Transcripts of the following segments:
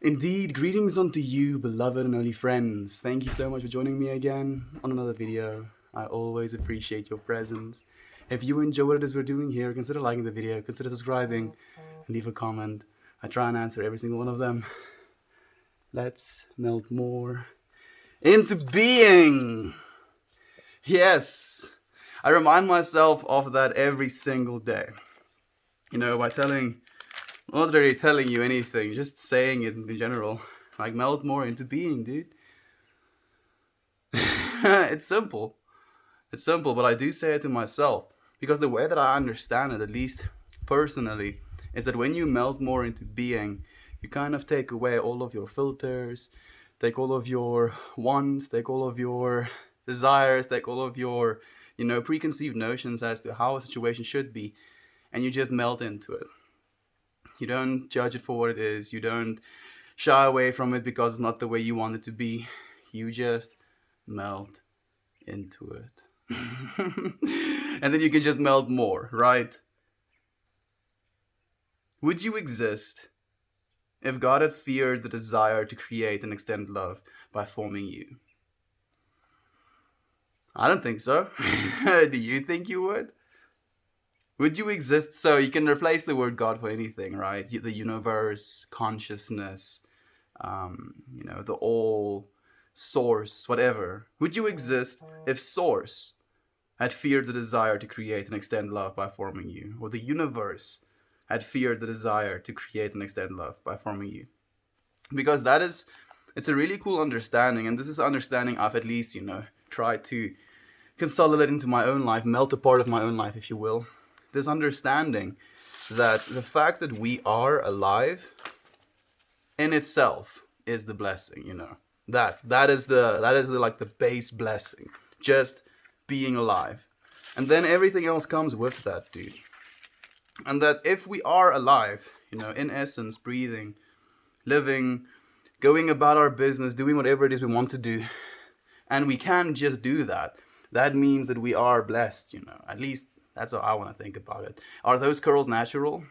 Indeed, greetings unto you, beloved and only friends. Thank you so much for joining me again on another video. I always appreciate your presence. If you enjoy what it is we're doing here, consider liking the video, consider subscribing, and leave a comment. I try and answer every single one of them. Let's melt more into being. Yes, I remind myself of that every single day. By not really telling you anything, just saying it in general. Like, melt more into being, dude. It's simple. It's simple, but I do say it to myself. Because the way that I understand it, at least personally, is that when you melt more into being, you kind of take away all of your filters, take all of your wants, take all of your desires, take all of your, preconceived notions as to how a situation should be, and you just melt into it. You don't judge it for what it is. You don't shy away from it because it's not the way you want it to be. You just melt into it. And then you can just melt more, right? Would you exist if God had feared the desire to create and extend love by forming you? I don't think so. Do you think you would? Would you exist? So you can replace the word God for anything, right? The universe, consciousness, the all, source, whatever. Would you exist if source had feared the desire to create and extend love by forming you? Or the universe had feared the desire to create and extend love by forming you? Because it's a really cool understanding. And this is understanding I've at least, tried to consolidate into my own life, melt a part of my own life, if you will. This understanding that the fact that we are alive in itself is the blessing, that is the base blessing, just being alive. And then everything else comes with that, dude. And that if we are alive, in essence, breathing, living, going about our business, doing whatever it is we want to do, and we can just do that, that means that we are blessed, at least that's how I want to think about it. Are those curls natural?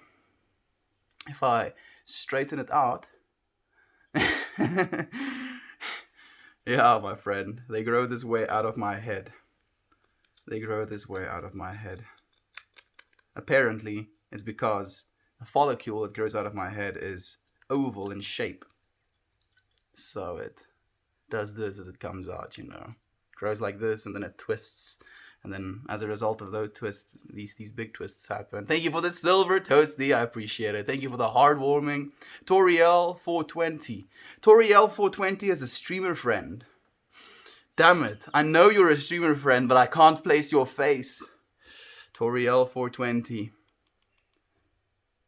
If I straighten it out, yeah, my friend, they grow this way out of my head. They grow this way out of my head. Apparently, it's because the follicle that grows out of my head is oval in shape. So it does this as it comes out, grows like this, and then it twists. And then as a result of those twists, these big twists happen. Thank you for the silver toasty. I appreciate it. Thank you for the heartwarming. Toriel420. Toriel420 is a streamer friend. Damn it. I know you're a streamer friend, but I can't place your face. Toriel420.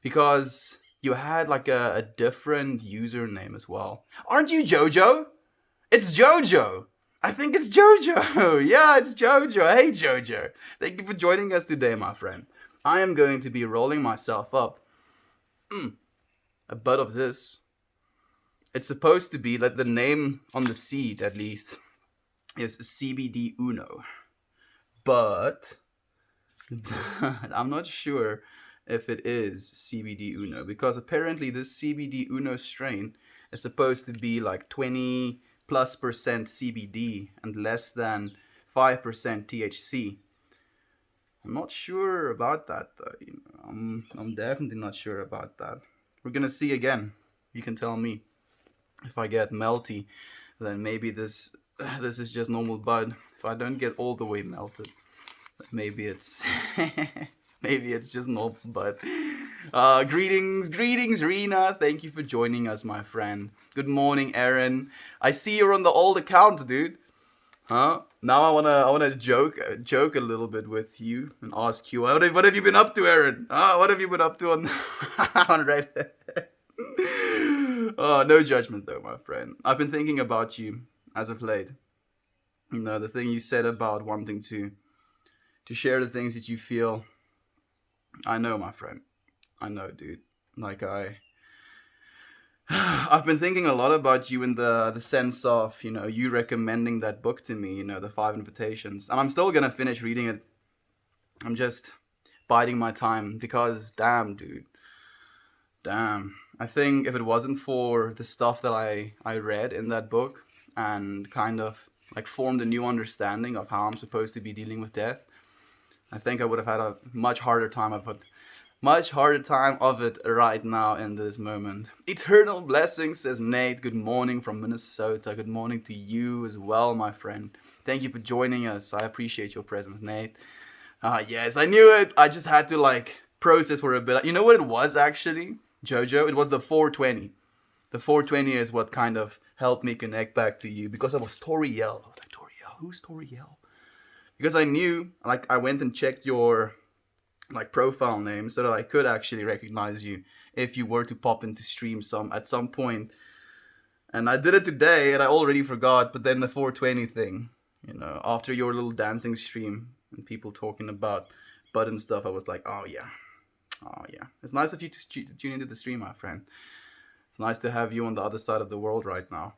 Because you had like a different username as well. Aren't you Jojo? It's Jojo. I think it's Jojo. Yeah, it's Jojo. Hey, Jojo. Thank you for joining us today, my friend. I am going to be rolling myself up. A butt of this. It's supposed to be, like the name on the seed, at least, is CBD Uno. But I'm not sure if it is CBD Uno, because apparently this CBD Uno strain is supposed to be like 20+% CBD and less than 5% THC. I'm not sure about that though. I'm definitely not sure about that. We're gonna see again. You can tell me. If I get melty, then maybe this is just normal bud. If I don't get all the way melted, maybe it's just normal bud. Greetings, Rena. Thank you for joining us, my friend. Good morning, Aaron. I see you're on the old account, dude. Huh? Now I wanna joke a little bit with you and ask you, what have you been up to, Aaron? What have you been up to on Reddit? Oh, no judgment though, my friend. I've been thinking about you as of late. The thing you said about wanting to share the things that you feel. I know, my friend. I know, dude. Like I've been thinking a lot about you in the sense of, you recommending that book to me, The 5 Invitations. And I'm still gonna finish reading it. I'm just biding my time because damn, dude. Damn. I think if it wasn't for the stuff that I read in that book and kind of like formed a new understanding of how I'm supposed to be dealing with death, I think I would have had a much harder time of it right now in this moment. Eternal blessings, says Nate. Good morning from Minnesota. Good morning to you as well, my friend. Thank you for joining us. I appreciate your presence, Nate. Yes, I knew it. I just had to like process for a bit. You know what it was actually, Jojo? It was the 420. The 420 is what kind of helped me connect back to you because I was Toriel. I was like, Toriel? Who's Toriel? Because I knew, like, I went and checked your like profile name so that I could actually recognize you if you were to pop into stream at some point. And I did it today and I already forgot, but then the 420 thing, after your little dancing stream and people talking about butt and stuff, I was like, oh yeah. It's nice of you to tune into the stream, my friend. It's nice to have you on the other side of the world right now.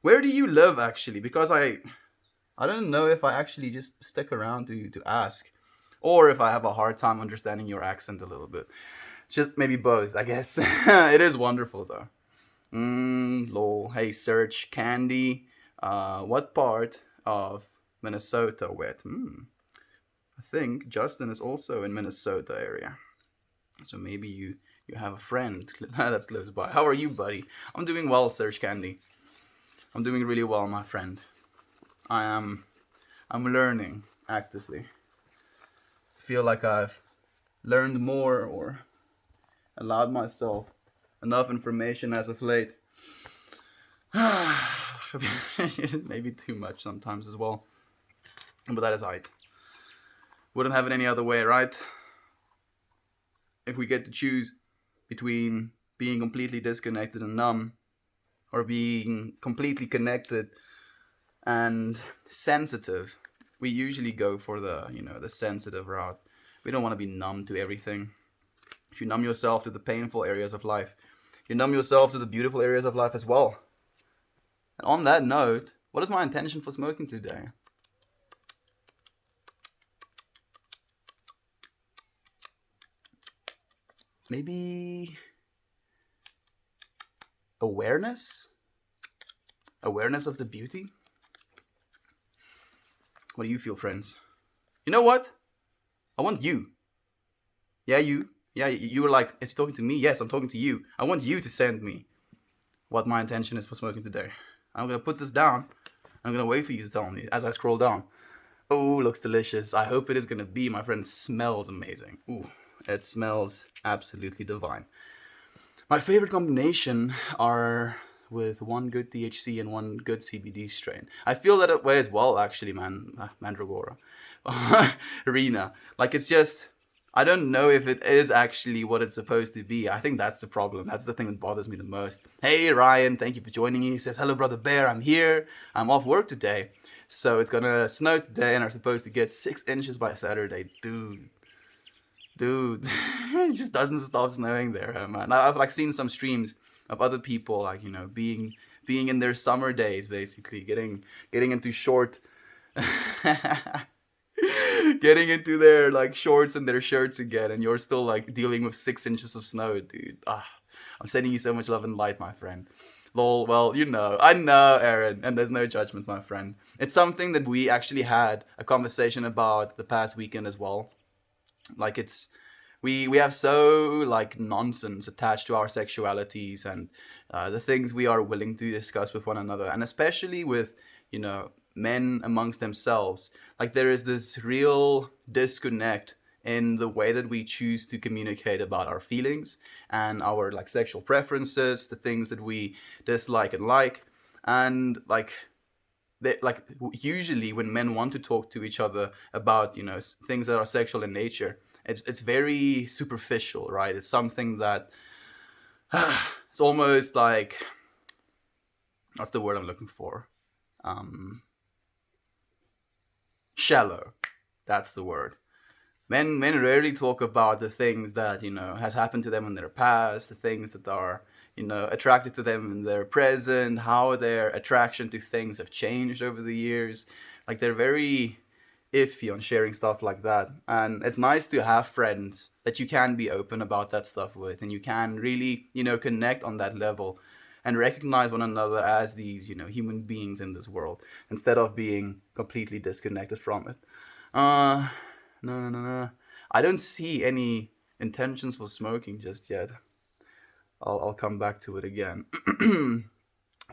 Where do you live actually? Because I don't know if I actually just stick around to ask. Or if I have a hard time understanding your accent a little bit. Just maybe both, I guess. It is wonderful, though. Lol. Hey, Search Candy. What part of Minnesota wet? I think Justin is also in Minnesota area. So maybe you have a friend that's close by. How are you, buddy? I'm doing well, Search Candy. I'm doing really well, my friend. I'm learning actively. Feel like I've learned more or allowed myself enough information as of late. Maybe too much sometimes as well. But that is right. Wouldn't have it any other way, right? If we get to choose between being completely disconnected and numb or being completely connected and sensitive, we usually go for the sensitive route. We don't want to be numb to everything. If you numb yourself to the painful areas of life, you numb yourself to the beautiful areas of life as well. And on that note, what is my intention for smoking today? Maybe awareness? Awareness of the beauty? What do you feel, friends? You know what? I want you. Yeah, you. Yeah, you were like, is he talking to me? Yes, I'm talking to you. I want you to send me what my intention is for smoking today. I'm going to put this down. I'm going to wait for you to tell me as I scroll down. Oh, looks delicious. I hope it is going to be. My friend, smells amazing. Ooh, it smells absolutely divine. My favorite combination are with one good THC and one good CBD strain. I feel that way as well, actually, Mandragora. Arena. Like, it's just, I don't know if it is actually what it's supposed to be. I think that's the problem. That's the thing that bothers me the most. Hey, Ryan, thank you for joining me. He says, hello, Brother Bear. I'm here. I'm off work today. So it's gonna snow today and are supposed to get 6 inches by Saturday. Dude, it just doesn't stop snowing there, man. I've like seen some streams of other people like being in their summer days, basically getting into short, getting into their like shorts and their shirts again, and you're still like dealing with 6 inches of snow, dude. I'm sending you so much love and light, my friend. Lol, well, I know, Aaron, and there's no judgment, my friend. It's something that we actually had a conversation about the past weekend as well. Like we have so like nonsense attached to our sexualities and the things we are willing to discuss with one another, and especially with men amongst themselves. Like there is this real disconnect in the way that we choose to communicate about our feelings and our like sexual preferences, the things that we dislike and like, and like usually when men want to talk to each other about things that are sexual in nature, it's very superficial, right? It's something that it's almost like, what's the word I'm looking for? Shallow. That's the word. Men rarely talk about the things that has happened to them in their past, the things that are attracted to them in their present, how their attraction to things have changed over the years. Like they're very iffy on sharing stuff like that. And it's nice to have friends that you can be open about that stuff with, and you can really, connect on that level and recognize one another as these, human beings in this world instead of being completely disconnected from it. Uh, no, no, no, no. I don't see any intentions for smoking just yet. I'll come back to it again.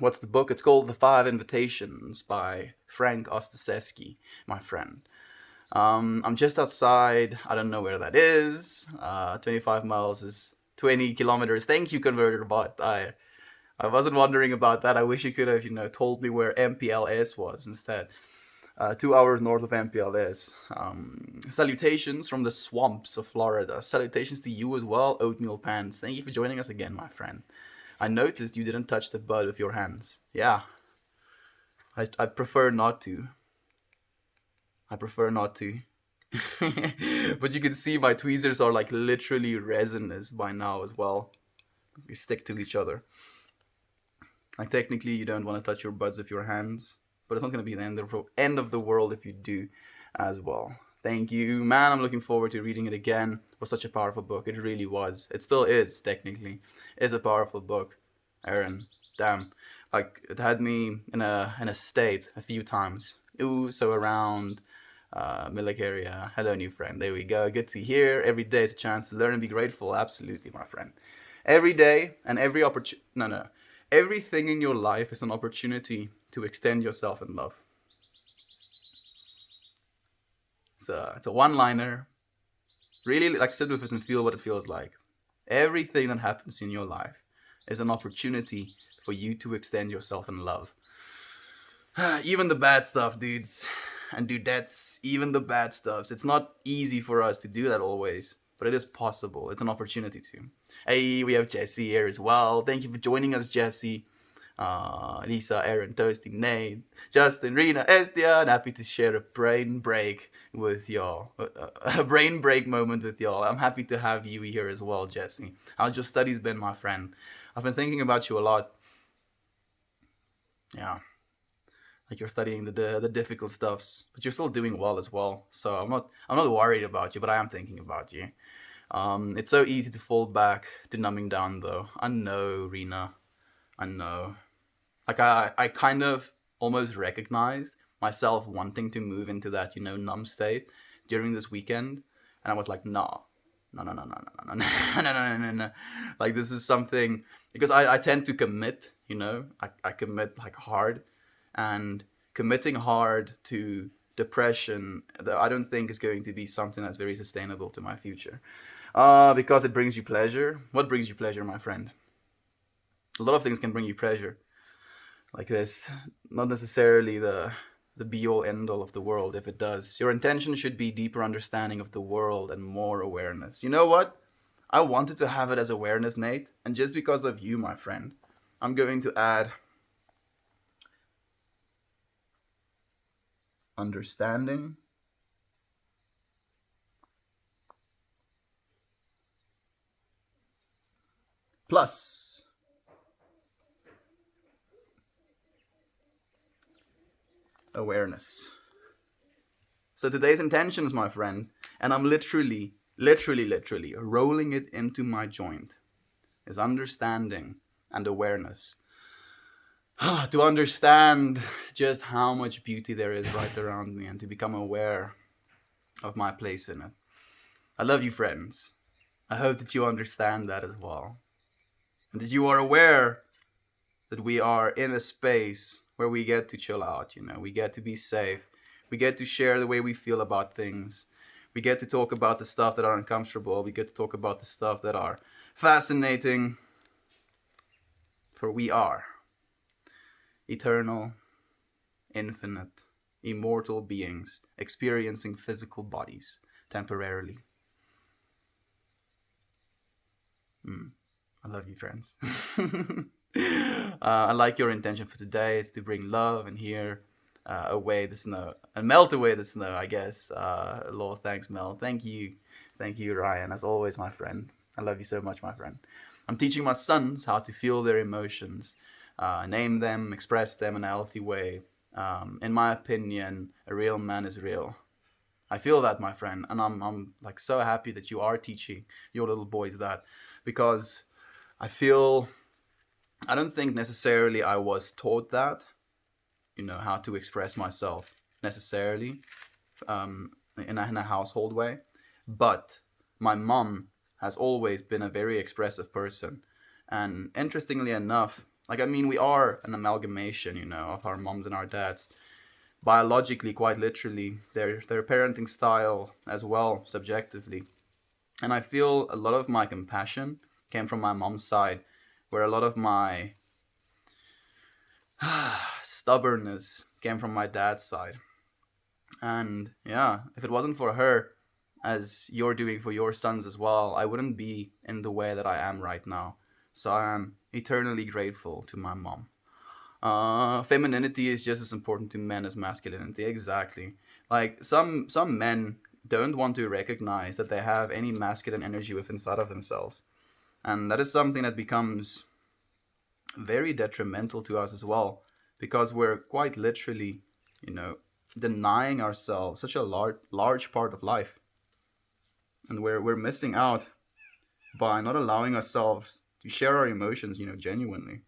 What's the book? It's called The Five Invitations by Frank Ostaseski, my friend. I'm just outside. I don't know where that is. 25 miles is 20 kilometers. Thank you, converter bot. I wasn't wondering about that. I wish you could have, told me where MPLS was instead. 2 hours north of MPLS. Salutations from the swamps of Florida. Salutations to you as well, Oatmeal Pants. Thank you for joining us again, my friend. I noticed you didn't touch the bud with your hands. Yeah, I prefer not to. I prefer not to. But you can see my tweezers are like literally resinous by now as well. They stick to each other. Like technically you don't want to touch your buds with your hands, but it's not going to be the end of the world if you do as well. Thank you, man. I'm looking forward to reading it again. It was such a powerful book. It really was. It still is, technically. It's a powerful book. Aaron, damn. Like, it had me in a state a few times. Ooh, so around Milik area. Hello, new friend. There we go. Good to hear. Every day is a chance to learn and be grateful. Absolutely, my friend. Every day and every opportunity. No. Everything in your life is an opportunity to extend yourself in love. It's a one-liner. Really, like, sit with it and feel what it feels like. Everything that happens in your life is an opportunity for you to extend yourself in love. Even the bad stuff, dudes and dudettes, even the bad stuffs. It's not easy for us to do that always, but it is possible. It's an opportunity to. Hey, we have Jesse here as well. Thank you for joining us, Jesse. Lisa, Aaron, Toasty, Nate, Justin, Rena, Estian. Happy to share a brain break with y'all. A brain break moment with y'all. I'm happy to have you here as well, Jesse. How's your studies been, my friend? I've been thinking about you a lot. Yeah. Like you're studying the difficult stuffs, but you're still doing well as well. So I'm not worried about you, but I am thinking about you. It's so easy to fall back to numbing down, though. I know, Rena. I know. Like I kind of almost recognized myself wanting to move into that, numb state during this weekend, and I was like, no, no, no, no, no, no, no, no, no, no, no, no. Like this is something because I tend to commit, I commit like hard, and committing hard to depression, I don't think is going to be something that's very sustainable to my future, because it brings you pleasure. What brings you pleasure, my friend? A lot of things can bring you pleasure like this, not necessarily the be all end all of the world. If it does, your intention should be deeper understanding of the world and more awareness. You know what? I wanted to have it as awareness, Nate, and just because of you, my friend, I'm going to add understanding plus awareness. So today's intentions, my friend, and I'm literally rolling it into my joint, is understanding and awareness. To understand just how much beauty there is right around me and to become aware of my place in it. I love you, friends. I hope that you understand that as well. And that you are aware that we are in a space where we get to chill out, we get to be safe. We get to share the way we feel about things. We get to talk about the stuff that are uncomfortable. We get to talk about the stuff that are fascinating. For we are eternal, infinite, immortal beings experiencing physical bodies temporarily. I love you, friends. I like your intention for today. It's to bring love and hear away the snow and melt away the snow, I guess. Lord, thanks, Mel. Thank you, Ryan. As always, my friend. I love you so much, my friend. I'm teaching my sons how to feel their emotions, name them, express them in a healthy way. In my opinion, a real man is real. I feel that, my friend, and I'm like so happy that you are teaching your little boys that, because I feel, I don't think necessarily I was taught that, how to express myself necessarily, um, in a household way. But my mom has always been a very expressive person. And interestingly enough, like, I mean, we are an amalgamation, of our moms and our dads. Biologically, quite literally, their parenting style as well, subjectively. And I feel a lot of my compassion came from my mom's side, where a lot of my stubbornness came from my dad's side. And yeah, if it wasn't for her, as you're doing for your sons as well, I wouldn't be in the way that I am right now. So I am eternally grateful to my mom. Femininity is just as important to men as masculinity. Exactly. Like, some men don't want to recognize that they have any masculine energy within inside of themselves, and that is something that becomes very detrimental to us as well, because we're quite literally, you know, denying ourselves such a large part of life, and we're missing out by not allowing ourselves to share our emotions, genuinely.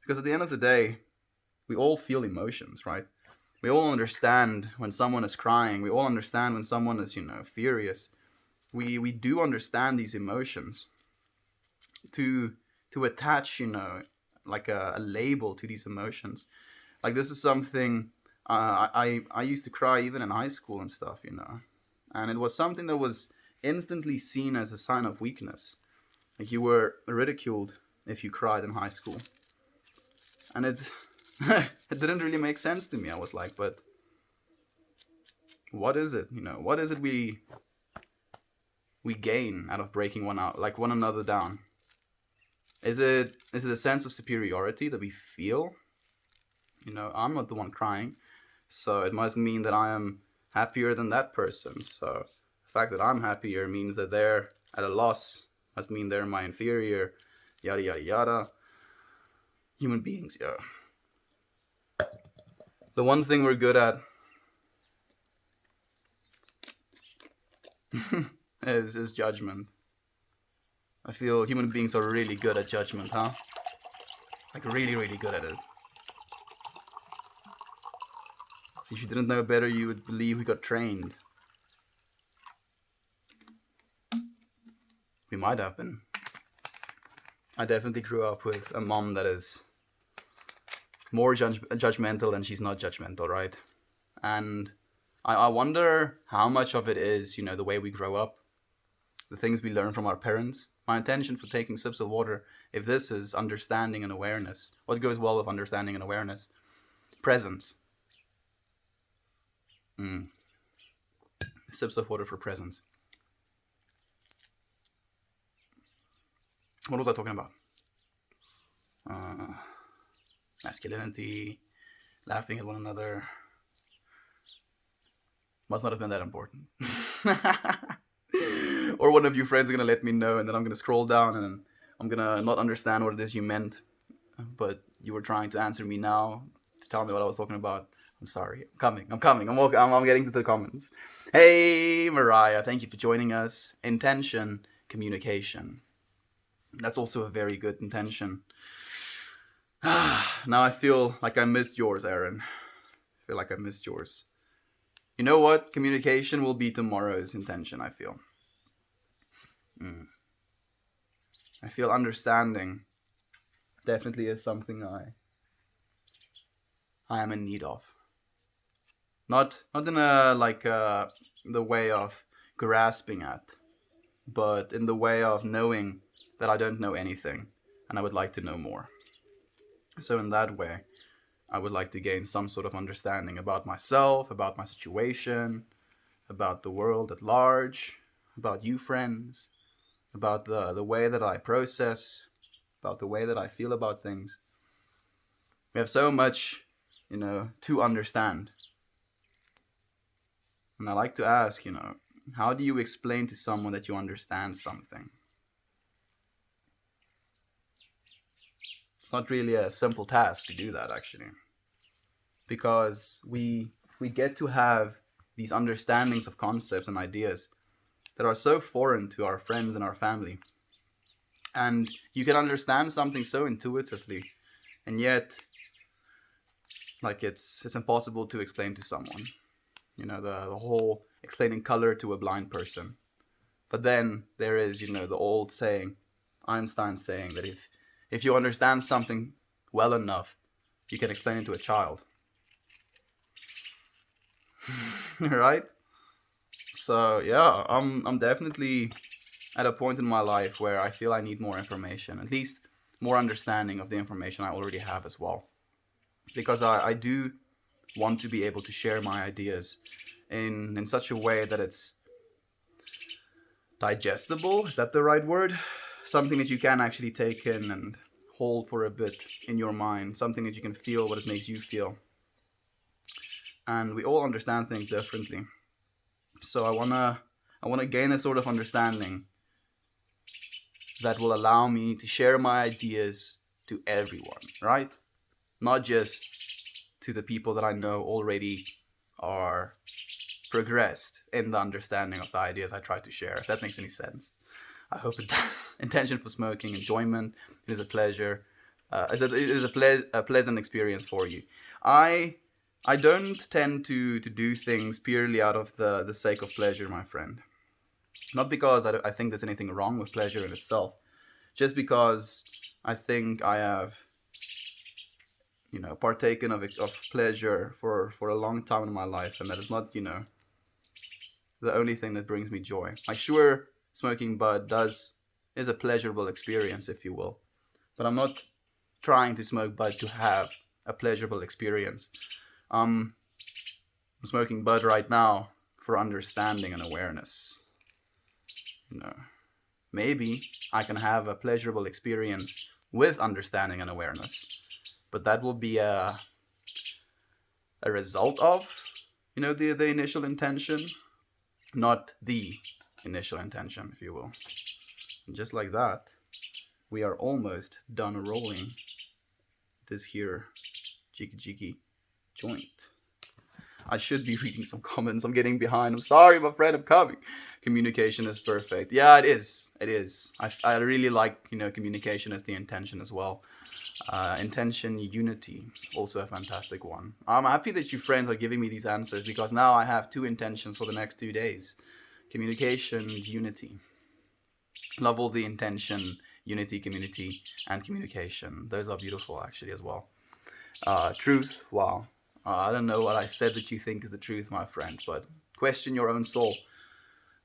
Because at the end of the day, we all feel emotions, right? We all understand when someone is crying. We all understand when someone is, furious. We do understand these emotions. To attach, like a label to these emotions. Like, this is something, I used to cry even in high school and stuff, and it was something that was instantly seen as a sign of weakness. Like, you were ridiculed if you cried in high school, and it it didn't really make sense to me. I was like, but what is it? What is it we gain out of breaking one another down? Is it a sense of superiority that we feel? I'm not the one crying, so it must mean that I am happier than that person. So the fact that I'm happier means that they're at a loss. Must mean they're my inferior. Yada yada yada. Human beings, yeah. The one thing we're good at is judgment. I feel human beings are really good at judgment, huh? Like, really, really good at it. So if you didn't know better, you would believe we got trained. We might have been. I definitely grew up with a mom that is more judgmental than she's not judgmental, right? And I wonder how much of it is, the way we grow up, the things we learn from our parents. My intention for taking sips of water, if this is understanding and awareness, what goes well with understanding and awareness? Presence. Sips of water for presence. What was I talking about? Masculinity, laughing at one another. Must not have been that important. Or one of you friends are gonna let me know, and then I'm gonna scroll down, and I'm gonna not understand what it is you meant, but you were trying to answer me now to tell me what I was talking about. I'm sorry. I'm coming. I'm getting to the comments. Hey, Mariah, thank you for joining us. Intention, communication. That's also a very good intention. Now I feel like I missed yours, Aaron. I feel like I missed yours. You know what? Communication will be tomorrow's intention, I feel. I feel understanding definitely is something I am in need of. Not in a the way of grasping at, but in the way of knowing that I don't know anything and I would like to know more. So in that way, I would like to gain some sort of understanding about myself, about my situation, about the world at large, about you friends, about the way that I process, about the way that I feel about things. We have so much, to understand. And I like to ask, how do you explain to someone that you understand something? It's not really a simple task to do that, actually, because we get to have these understandings of concepts and ideas that are so foreign to our friends and our family. And you can understand something so intuitively, and yet, like, it's impossible to explain to someone. You know, the whole explaining color to a blind person. But then there is, the old saying, Einstein saying that if you understand something well enough, you can explain it to a child. Right? So yeah, I'm definitely at a point in my life where I feel I need more information, at least more understanding of the information I already have as well. Because I do want to be able to share my ideas in such a way that it's digestible. Is that the right word? Something that you can actually take in and hold for a bit in your mind. Something that you can feel what it makes you feel. And we all understand things differently. So I wanna gain a sort of understanding that will allow me to share my ideas to everyone, right? Not just to the people that I know already are progressed in the understanding of the ideas I try to share, if that makes any sense. I hope it does. Intention for smoking, enjoyment. It is a pleasure. It is a pleasant experience for you. I I don't tend to do things purely out of the sake of pleasure, my friend. Not because I think there's anything wrong with pleasure in itself, just because I think I have, partaken of pleasure for a long time in my life, and that is not, the only thing that brings me joy. Like, sure, smoking bud is a pleasurable experience, if you will, but I'm not trying to smoke bud to have a pleasurable experience. I'm smoking bud right now for understanding and awareness. Maybe I can have a pleasurable experience with understanding and awareness, but that will be a result of, the initial intention, not the initial intention, if you will. And just like that, we are almost done rolling this here jiggy joint. I should be reading some comments. I'm getting behind. I'm sorry, my friend. I'm coming. Communication is perfect. Yeah, it is. It is. I really like, communication as the intention as well. Intention, unity, also a fantastic one. I'm happy that you friends are giving me these answers, because now I have two intentions for the next 2 days. Communication, unity. Love all the intention, unity, community, and communication. Those are beautiful, actually, as well. Truth, wow. I don't know what I said that you think is the truth, my friend, but question your own soul.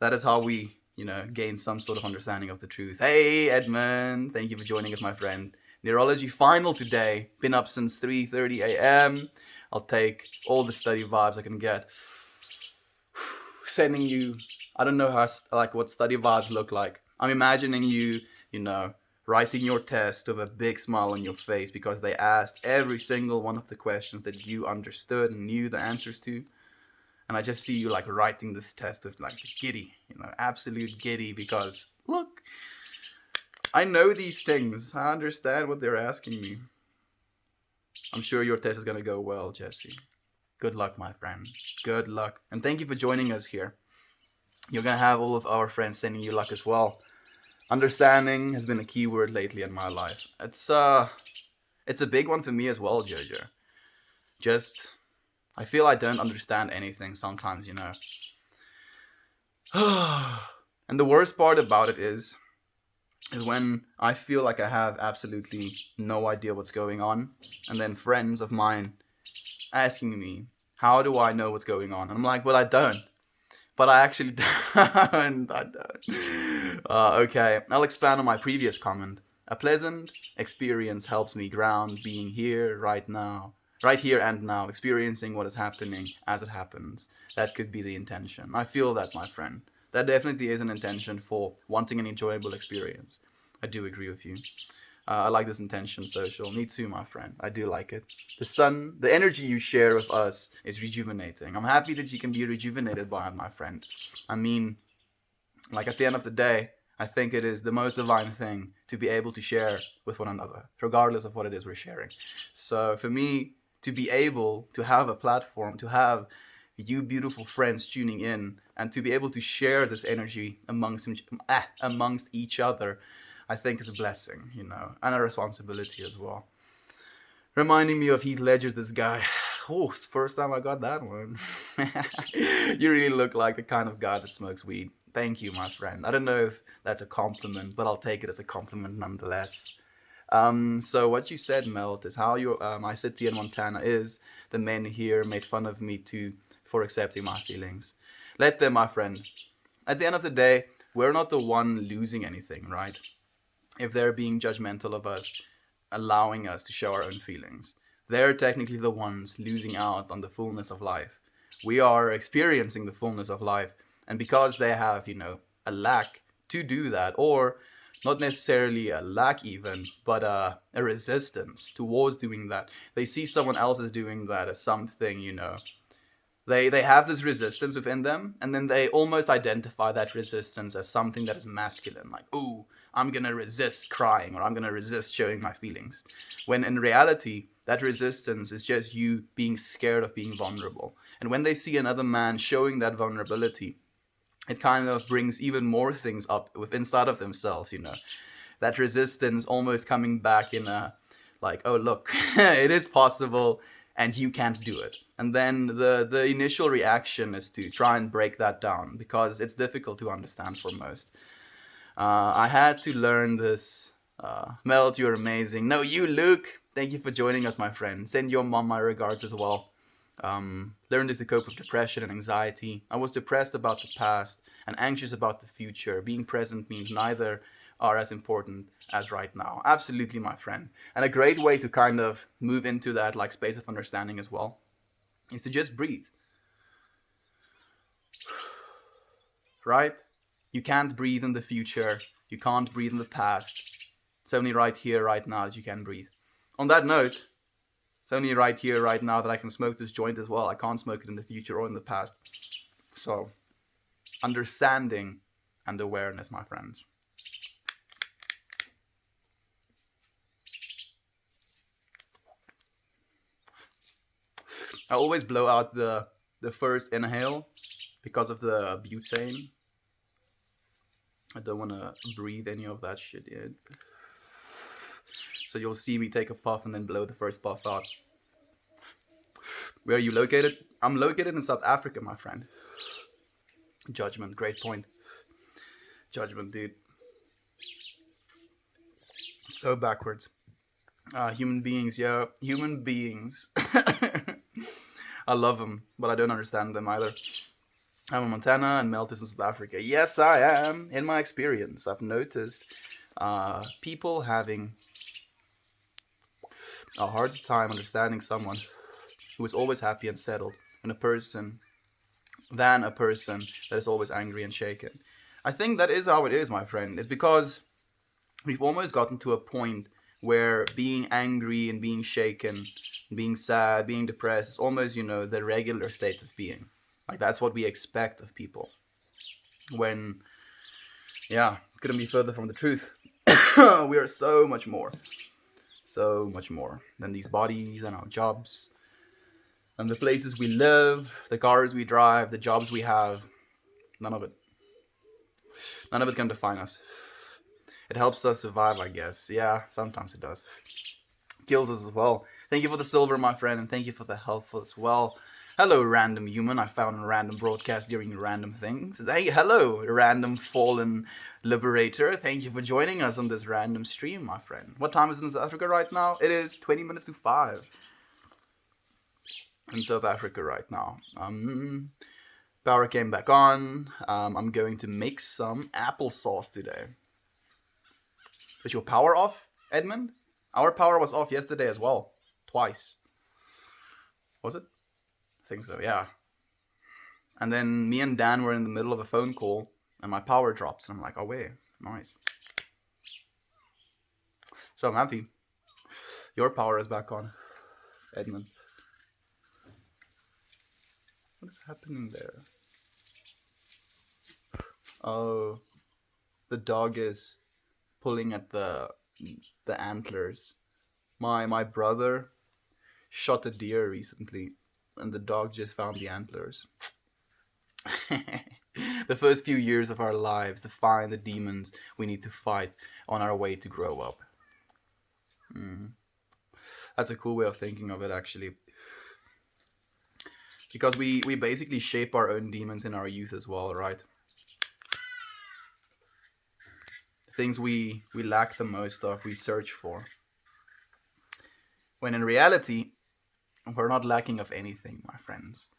That is how we, gain some sort of understanding of the truth. Hey, Edmund, thank you for joining us, my friend. Neurology final today. Been up since 3:30 a.m. I'll take all the study vibes I can get. Sending you, I don't know what study vibes look like. I'm imagining you, writing your test with a big smile on your face because they asked every single one of the questions that you understood and knew the answers to. And I just see you writing this test with giddy, absolute giddy, because look, I know these things. I understand what they're asking me. I'm sure your test is going to go well, Jesse. Good luck, my friend. Good luck. And thank you for joining us here. You're going to have all of our friends sending you luck as well. Understanding has been a key word lately in my life. It's a big one for me as well, Jojo. I feel I don't understand anything sometimes, And the worst part about it is when I feel like I have absolutely no idea what's going on, and then friends of mine asking me, how do I know what's going on? And I'm like, well, I don't. But I actually don't. I don't. Okay, I'll expand on my previous comment. A pleasant experience helps me ground, being here, right here and now, experiencing what is happening as it happens. That could be the intention. I feel that, my friend. That definitely is an intention for wanting an enjoyable experience. I do agree with you. I like this intention, social. Me too, my friend. I do like it. The energy you share with us is rejuvenating. I'm happy that you can be rejuvenated by it, my friend. I mean, at the end of the day, I think it is the most divine thing to be able to share with one another, regardless of what it is we're sharing. So for me, to be able to have a platform, to have, you beautiful friends tuning in, and to be able to share this energy amongst each other, I think is a blessing, and a responsibility as well. Reminding me of Heath Ledger, this guy. Oh, it's the first time I got that one. You really look like the kind of guy that smokes weed. Thank you, my friend. I don't know if that's a compliment, but I'll take it as a compliment nonetheless. So what you said, Melt, is how my city in Montana is. The men here made fun of me too for accepting my feelings. Let them, my friend. At the end of the day, we're not the one losing anything, right? If they're being judgmental of us, allowing us to show our own feelings, they're technically the ones losing out on the fullness of life. We are experiencing the fullness of life, and because they have, a lack to do that, or not necessarily a lack even, but a resistance towards doing that. They see someone else is doing that as something, They have this resistance within them, and then they almost identify that resistance as something that is masculine. Like, ooh, I'm going to resist crying, or I'm going to resist showing my feelings. When in reality, that resistance is just you being scared of being vulnerable. And when they see another man showing that vulnerability, it kind of brings even more things up with inside of themselves, that resistance almost coming back in a like, oh look, it is possible and you can't do it. And then the initial reaction is to try and break that down because it's difficult to understand for most. I had to learn this. Melt, you're amazing. No, you, Luke. Thank you for joining us, my friend. Send your mom my regards as well. Learned this to cope with depression and anxiety. I was depressed about the past and anxious about the future. Being present means neither are as important as right now. Absolutely, my friend. And a great way to kind of move into that like space of understanding as well is to just breathe. Right? You can't breathe in the future. You can't breathe in the past. It's only right here, right now that you can breathe. On that note, it's only right here, right now that I can smoke this joint as well. I can't smoke it in the future or in the past. So, understanding and awareness, my friends. I always blow out the first inhale because of the butane. I don't want to breathe any of that shit in. So you'll see me take a puff and then blow the first puff out. Where are you located? I'm located in South Africa, my friend. Judgment, great point. Judgment, dude. So backwards. Human beings, yeah. Human beings. I love them, but I don't understand them either. I'm in Montana and Melt is in South Africa. Yes, I am. In my experience, I've noticed people having a hard time understanding someone who is always happy and settled than a person that is always angry and shaken. I think that is how it is, my friend. It's because we've almost gotten to a point where being angry and being shaken, being sad, being depressed is almost, the regular state of being. Like, that's what we expect of people. When, yeah, couldn't be further from the truth. We are so much more than these bodies and our jobs and the places we live, the cars we drive, the jobs we have. None of it can define us. It helps us survive, I guess. Yeah, sometimes it does. Kills us as well. Thank you for the silver, my friend, and thank you for the helpful as well. Hello, random human. I found a random broadcast during random things. Hey, hello, random fallen liberator. Thank you for joining us on this random stream, my friend. What time is it in South Africa right now? It is 20 minutes to 5 in South Africa right now. Power came back on. I'm going to make some applesauce today. Is your power off, Edmund? Our power was off yesterday as well. Twice. Was it? I think so, yeah. And then me and Dan were in the middle of a phone call and my power drops. And I'm like, oh wait, nice. So I'm happy. Your power is back on, Edmund. What is happening there? Oh, the dog is pulling at the antlers. My brother shot a deer recently. and the dog just found the antlers. The first few years of our lives define the demons we need to fight on our way to grow up. Mm. That's a cool way of thinking of it, actually. Because we basically shape our own demons in our youth as well, right? Things we lack the most of, we search for. When in reality, we're not lacking of anything, my friends.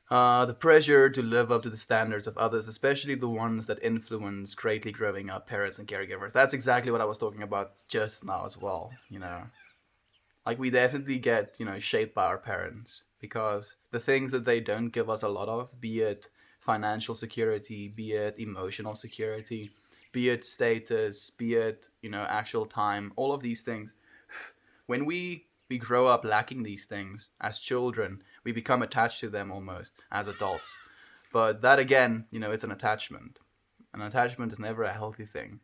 The pressure to live up to the standards of others, especially the ones that influence greatly growing up parents and caregivers. That's exactly what I was talking about just now as well, you know. Like, we definitely get, shaped by our parents because the things that they don't give us a lot of, be it financial security, be it emotional security, be it status, be it, actual time, all of these things. When we grow up lacking these things as children, we become attached to them almost as adults. But that again, it's an attachment. An attachment is never a healthy thing.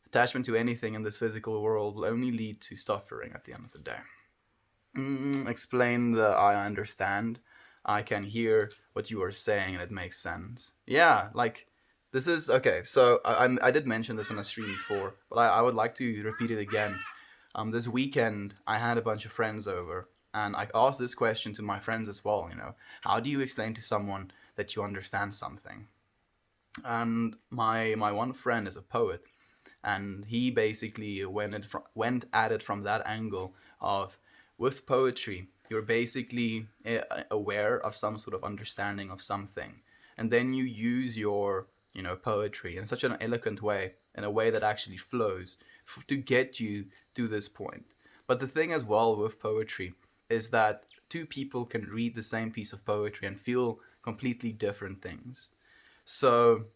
Attachment to anything in this physical world will only lead to suffering at the end of the day. Explain the I understand. I can hear what you are saying and it makes sense. Yeah, like, this is okay. So I did mention this on a stream before, but I would like to repeat it again. This weekend I had a bunch of friends over, and I asked this question to my friends as well. How do you explain to someone that you understand something? And my one friend is a poet, and he basically went at it from that angle of, with poetry, you're basically aware of some sort of understanding of something, and then you use your poetry in such an eloquent way, in a way that actually flows to get you to this point. But the thing as well with poetry is that two people can read the same piece of poetry and feel completely different things. So,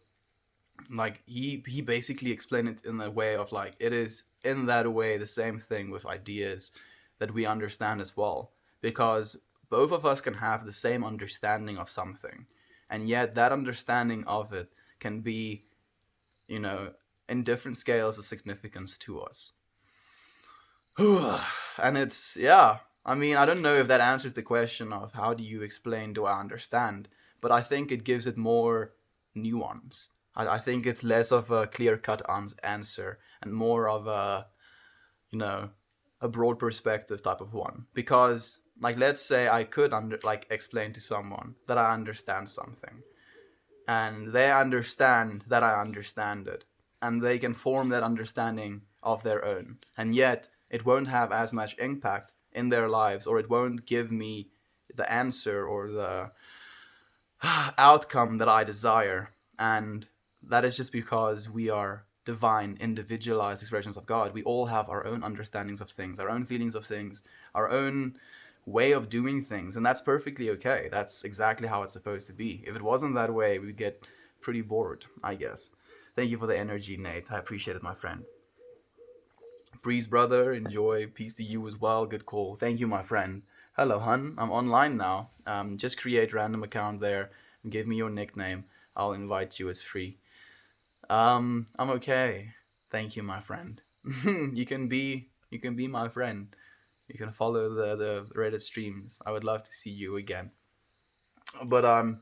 like, he basically explained it in a way of, like, it is in that way the same thing with ideas that we understand as well, because both of us can have the same understanding of something, and yet that understanding of it can be in different scales of significance to us. And it's, yeah, I mean, I don't know if that answers the question of how do you explain do I understand, but I think it gives it more nuance. I think it's less of a clear-cut answer and more of you know, a broad perspective type of one. Because, like, let's say I could explain to someone that I understand something, and they understand that I understand it, and they can form that understanding of their own, and yet it won't have as much impact in their lives, or it won't give me the answer or the outcome that I desire. And that is just because we are divine, individualized expressions of God. We all have our own understandings of things, our own feelings of things, our own way of doing things, and that's perfectly okay. That's exactly how it's supposed to be. If it wasn't that way, we'd get pretty bored, I guess. Thank you for the energy, Nate. I appreciate it, my friend. Breeze, brother, enjoy. Peace to you as well. Good call. Thank you, my friend. Hello, hun. I'm online now. Just create random account there and give me your nickname. I'll invite you as free. I'm okay. Thank you, my friend. you can be my friend. You can follow the Reddit streams. I would love to see you again. But I'm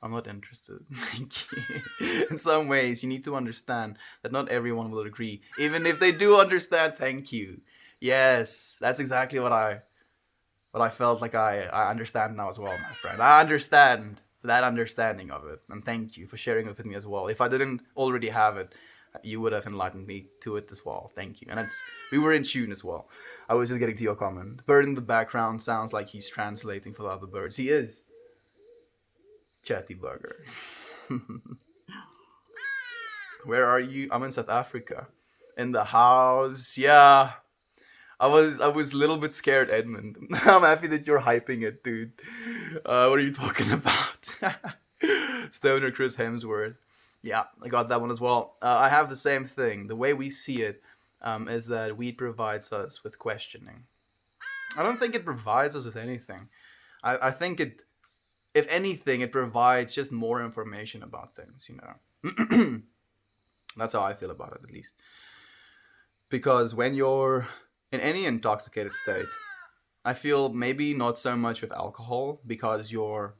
not interested. Thank you. In some ways, you need to understand that not everyone will agree. Even if they do understand, thank you. Yes, that's exactly what I felt like I understand now as well, my friend. I understand that understanding of it. And thank you for sharing it with me as well. If I didn't already have it, you would have enlightened me to it as well. Thank you. And we were in tune as well. I was just getting to your comment. Bird in the background sounds like he's translating for the other birds. He is. Chatty Burger. Where are you? I'm in South Africa. In the house. Yeah. I was a little bit scared, Edmund. I'm happy that you're hyping it, dude. What are you talking about? Stoner Chris Hemsworth. Yeah, I got that one as well. I have the same thing. The way we see it is that weed provides us with questioning. I don't think it provides us with anything. I think it, if anything, it provides just more information about things, That's how I feel about it, at least. Because when you're in any intoxicated state, I feel maybe not so much with alcohol because you're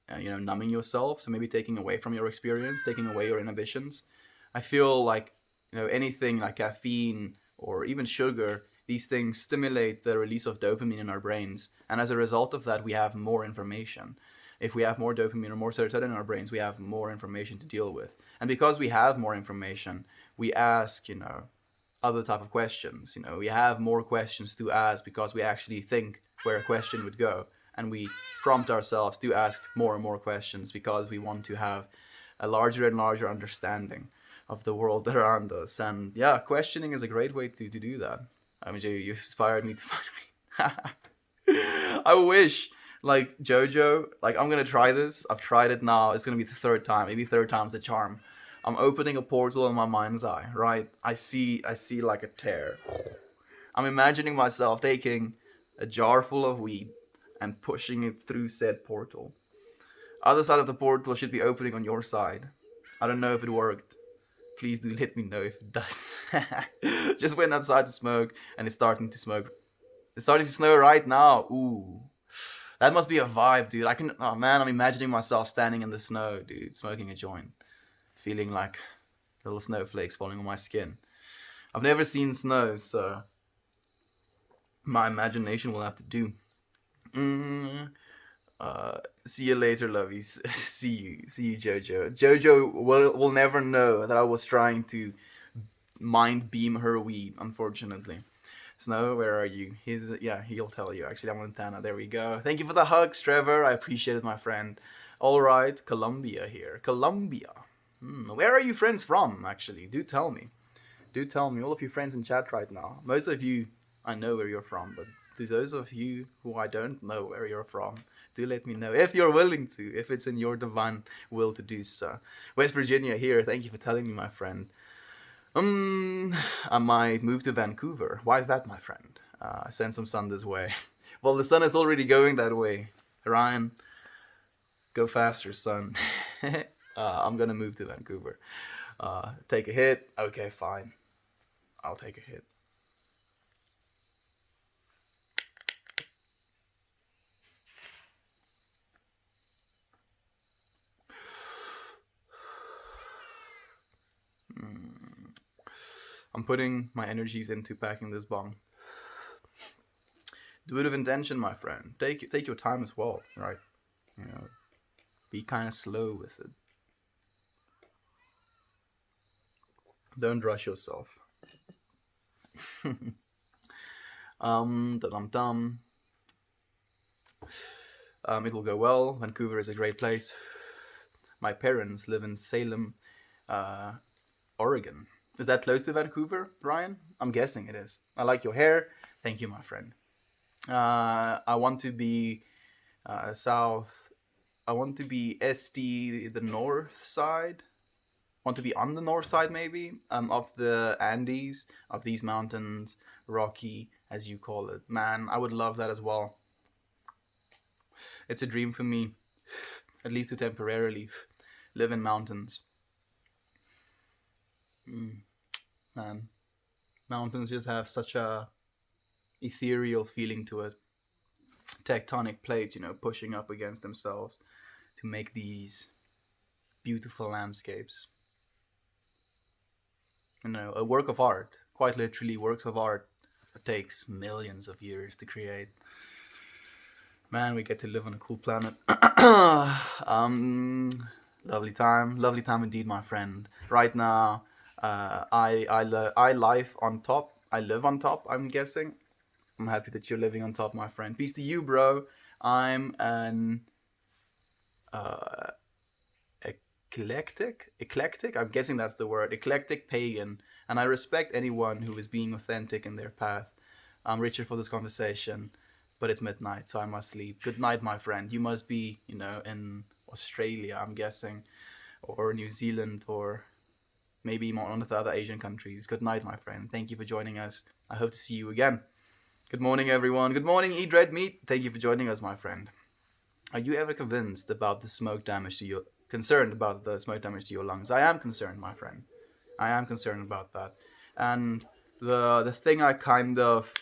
numbing yourself, so maybe taking away from your experience, taking away your inhibitions. I feel like anything like caffeine or even sugar, these things stimulate the release of dopamine in our brains, and as a result of that we have more information. If we have more dopamine or more serotonin in our brains, we have more information to deal with, and because we have more information, we ask other type of questions. We have more questions to ask because we actually think where a question would go, and we prompt ourselves to ask more and more questions because we want to have a larger and larger understanding of the world around us. And yeah, questioning is a great way to do that. I mean, you inspired me to find me. I wish, like Jojo, like I'm gonna try this. I've tried it now. It's gonna be the third time. Maybe third time's the charm. I'm opening a portal in my mind's eye, right? I see like a tear. I'm imagining myself taking a jar full of weed and pushing it through said portal. Other side of the portal should be opening on your side. I don't know if it worked. Please do let me know if it does. Just went outside to smoke and it's starting to smoke. It's starting to snow right now. Ooh. That must be a vibe, dude. Oh man, I'm imagining myself standing in the snow, dude, smoking a joint, feeling like little snowflakes falling on my skin. I've never seen snow, so my imagination will have to do. Mm, See you later, lovies. See you, Jojo. Jojo will never know that I was trying to mind beam her weed. Unfortunately, Snow, where are you? He'll tell you. Actually, I'm Montana. There we go. Thank you for the hugs, Trevor. I appreciate it, my friend. All right, Colombia here. Colombia. Where are you friends from? Actually, do tell me. Do tell me. All of you friends in chat right now. Most of you, I know where you're from, but to those of you who I don't know where you're from, do let me know if you're willing to, if it's in your divine will to do so. West Virginia here. Thank you for telling me, my friend. I might move to Vancouver. Why is that, my friend? Send some sun this way. Well, the sun is already going that way. Ryan, go faster, son. I'm gonna move to Vancouver. Take a hit. Okay, fine. I'll take a hit. I'm putting my energies into packing this bong. Do it with intention, my friend. Take your time as well, right? Be kind of slow with it. Don't rush yourself. Dum dum. It will go well. Vancouver is a great place. My parents live in Salem, Oregon. Is that close to Vancouver, Ryan? I'm guessing it is. I like your hair. Thank you, my friend. I want to be south. I want to be ST, the north side. Want to be on the north side, maybe, of the Andes, of these mountains, rocky, as you call it. Man, I would love that as well. It's a dream for me, at least to temporarily live in mountains. Man, mountains just have such a ethereal feeling to it. Tectonic plates, pushing up against themselves to make these beautiful landscapes. A work of art, quite literally, works of art that takes millions of years to create. Man, we get to live on a cool planet. Lovely time indeed, my friend. Right now, I live on top. I live on top. I'm guessing. I'm happy that you're living on top, my friend. Peace to you, bro. I'm an eclectic. I'm guessing that's the word. Eclectic pagan, and I respect anyone who is being authentic in their path. I'm Richard for this conversation, but it's midnight, so I must sleep. Good night, my friend. You must be, in Australia, I'm guessing, or New Zealand, or maybe one of the other Asian countries. Good night, my friend. Thank you for joining us. I hope to see you again. Good morning, everyone. Good morning, Eat Red Meat. Thank you for joining us, my friend. Are you ever convinced about the smoke damage to your concerned about the smoke damage to your lungs? I am concerned, my friend. I am concerned about that. And the thing I kind of,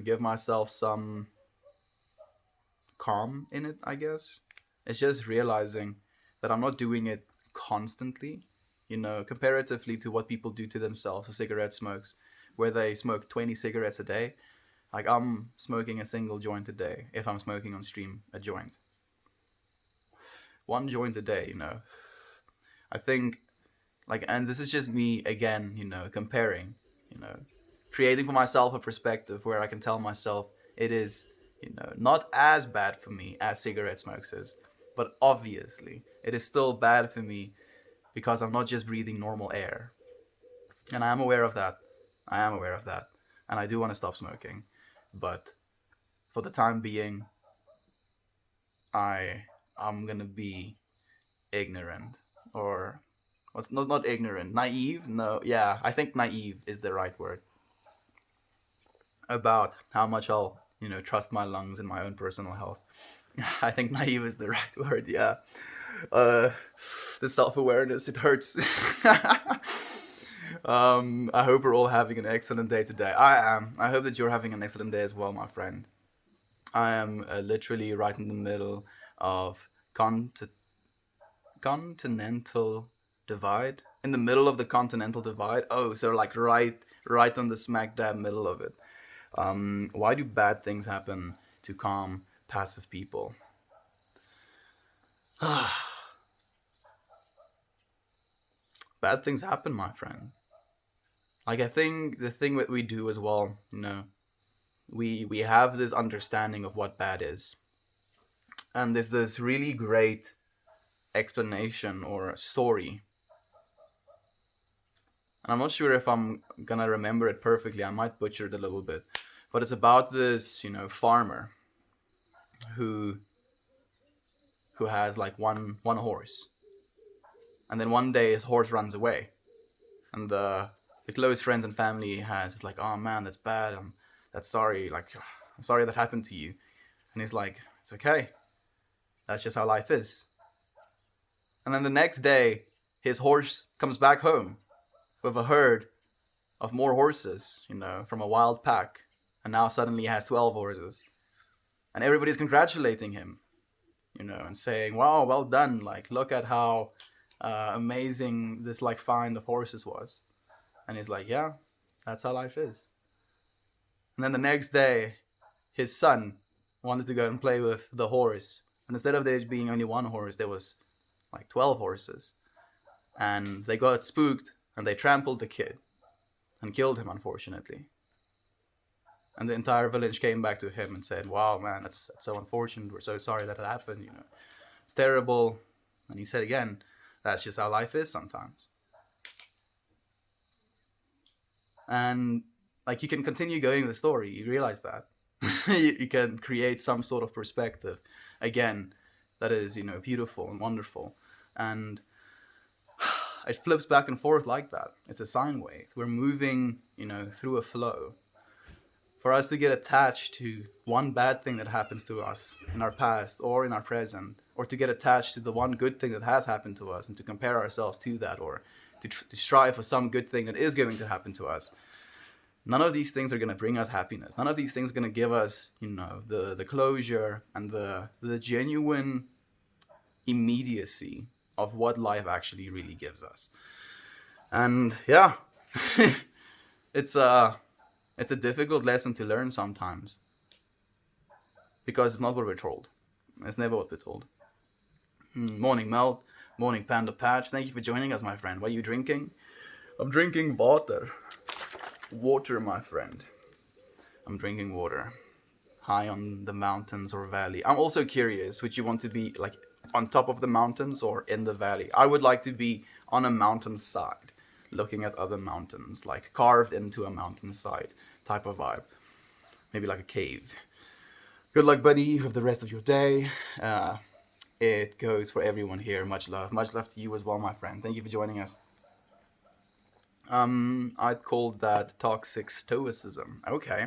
give myself some calm in it, I guess. It's just realizing that I'm not doing it constantly, comparatively to what people do to themselves with cigarette smokes, where they smoke 20 cigarettes a day. Like, I'm smoking a single joint a day if I'm smoking on stream a joint. One joint a day, I think, like, and this is just me again, comparing, you know, creating for myself a perspective where I can tell myself it is, not as bad for me as cigarette smokes is, but obviously it is still bad for me because I'm not just breathing normal air. And I am aware of that. I am aware of that. And I do want to stop smoking. But for the time being, I I'm gonna be ignorant, or what's not ignorant, naive. No, yeah, I think naive is the right word about how much I'll trust my lungs and my own personal health. I think naive is the right word. Yeah, uh, the self awareness, it hurts. I hope we're all having an excellent day today. I am. I hope that you're having an excellent day as well, my friend. I am literally right in the middle of continental divide. In the middle of the continental divide. Oh, so like right on the smack dab middle of it. Why do bad things happen to calm, passive people? Bad things happen, my friend. Like, I think the thing that we do as well, we have this understanding of what bad is, and there's this really great explanation or story. And I'm not sure if I'm gonna remember it perfectly. I might butcher it a little bit, but it's about this, farmer who has like one horse, and then one day his horse runs away, and the close friends and family has like, oh man, that's bad. That's sorry. Like, I'm sorry that happened to you. And he's like, it's okay. That's just how life is. And then the next day, his horse comes back home with a herd of more horses, from a wild pack. And now suddenly he has 12 horses. And everybody's congratulating him, and saying, wow, well done. Like, look at how amazing this like find of horses was. And he's like, yeah, that's how life is. And then the next day, his son wanted to go and play with the horse. And instead of there being only one horse, there was like 12 horses. And they got spooked and they trampled the kid and killed him, unfortunately. And the entire village came back to him and said, wow, man, that's so unfortunate. We're so sorry that it happened. It's terrible. And he said again, that's just how life is sometimes. And like, you can continue going the story. You realize that. You can create some sort of perspective, again, that is, beautiful and wonderful. And it flips back and forth like that. It's a sine wave. We're moving, through a flow. For us to get attached to one bad thing that happens to us in our past or in our present, or to get attached to the one good thing that has happened to us and to compare ourselves to that, or to strive for some good thing that is going to happen to us. None of these things are going to bring us happiness. None of these things are going to give us, the closure and the genuine immediacy of what life actually really gives us. And yeah, it's a difficult lesson to learn sometimes, because it's not what we're told. It's never what we're told. Morning Melt, morning Panda Patch. Thank you for joining us, my friend. What are you drinking? I'm drinking water. Water, my friend. I'm drinking water. High on the mountains or valley. I'm also curious, would you want to be like on top of the mountains or in the valley? I would like to be on a mountainside, looking at other mountains, like carved into a mountainside type of vibe. Maybe like a cave. Good luck, buddy, with the rest of your day. It goes for everyone here. Much love. Much love to you as well, my friend. Thank you for joining us. I'd call that toxic stoicism. Okay.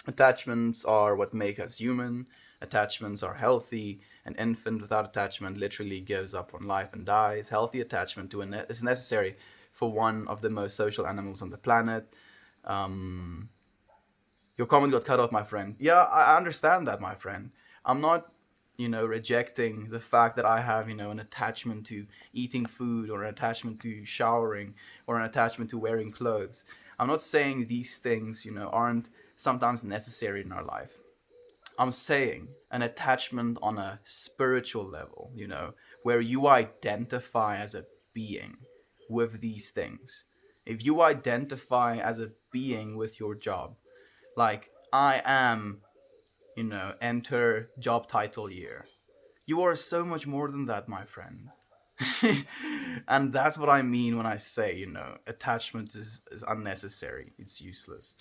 Attachments are what make us human. Attachments are healthy. An infant without attachment literally gives up on life and dies. Healthy attachment is necessary for one of the most social animals on the planet. Your comment got cut off, my friend. Yeah, I understand that, my friend. I'm not rejecting the fact that I have, an attachment to eating food, or an attachment to showering, or an attachment to wearing clothes. I'm not saying these things, aren't sometimes necessary in our life. I'm saying an attachment on a spiritual level, where you identify as a being with these things. If you identify as a being with your job, like I am, enter job title year. You are so much more than that, my friend. And that's what I mean when I say, attachment is unnecessary. It's useless.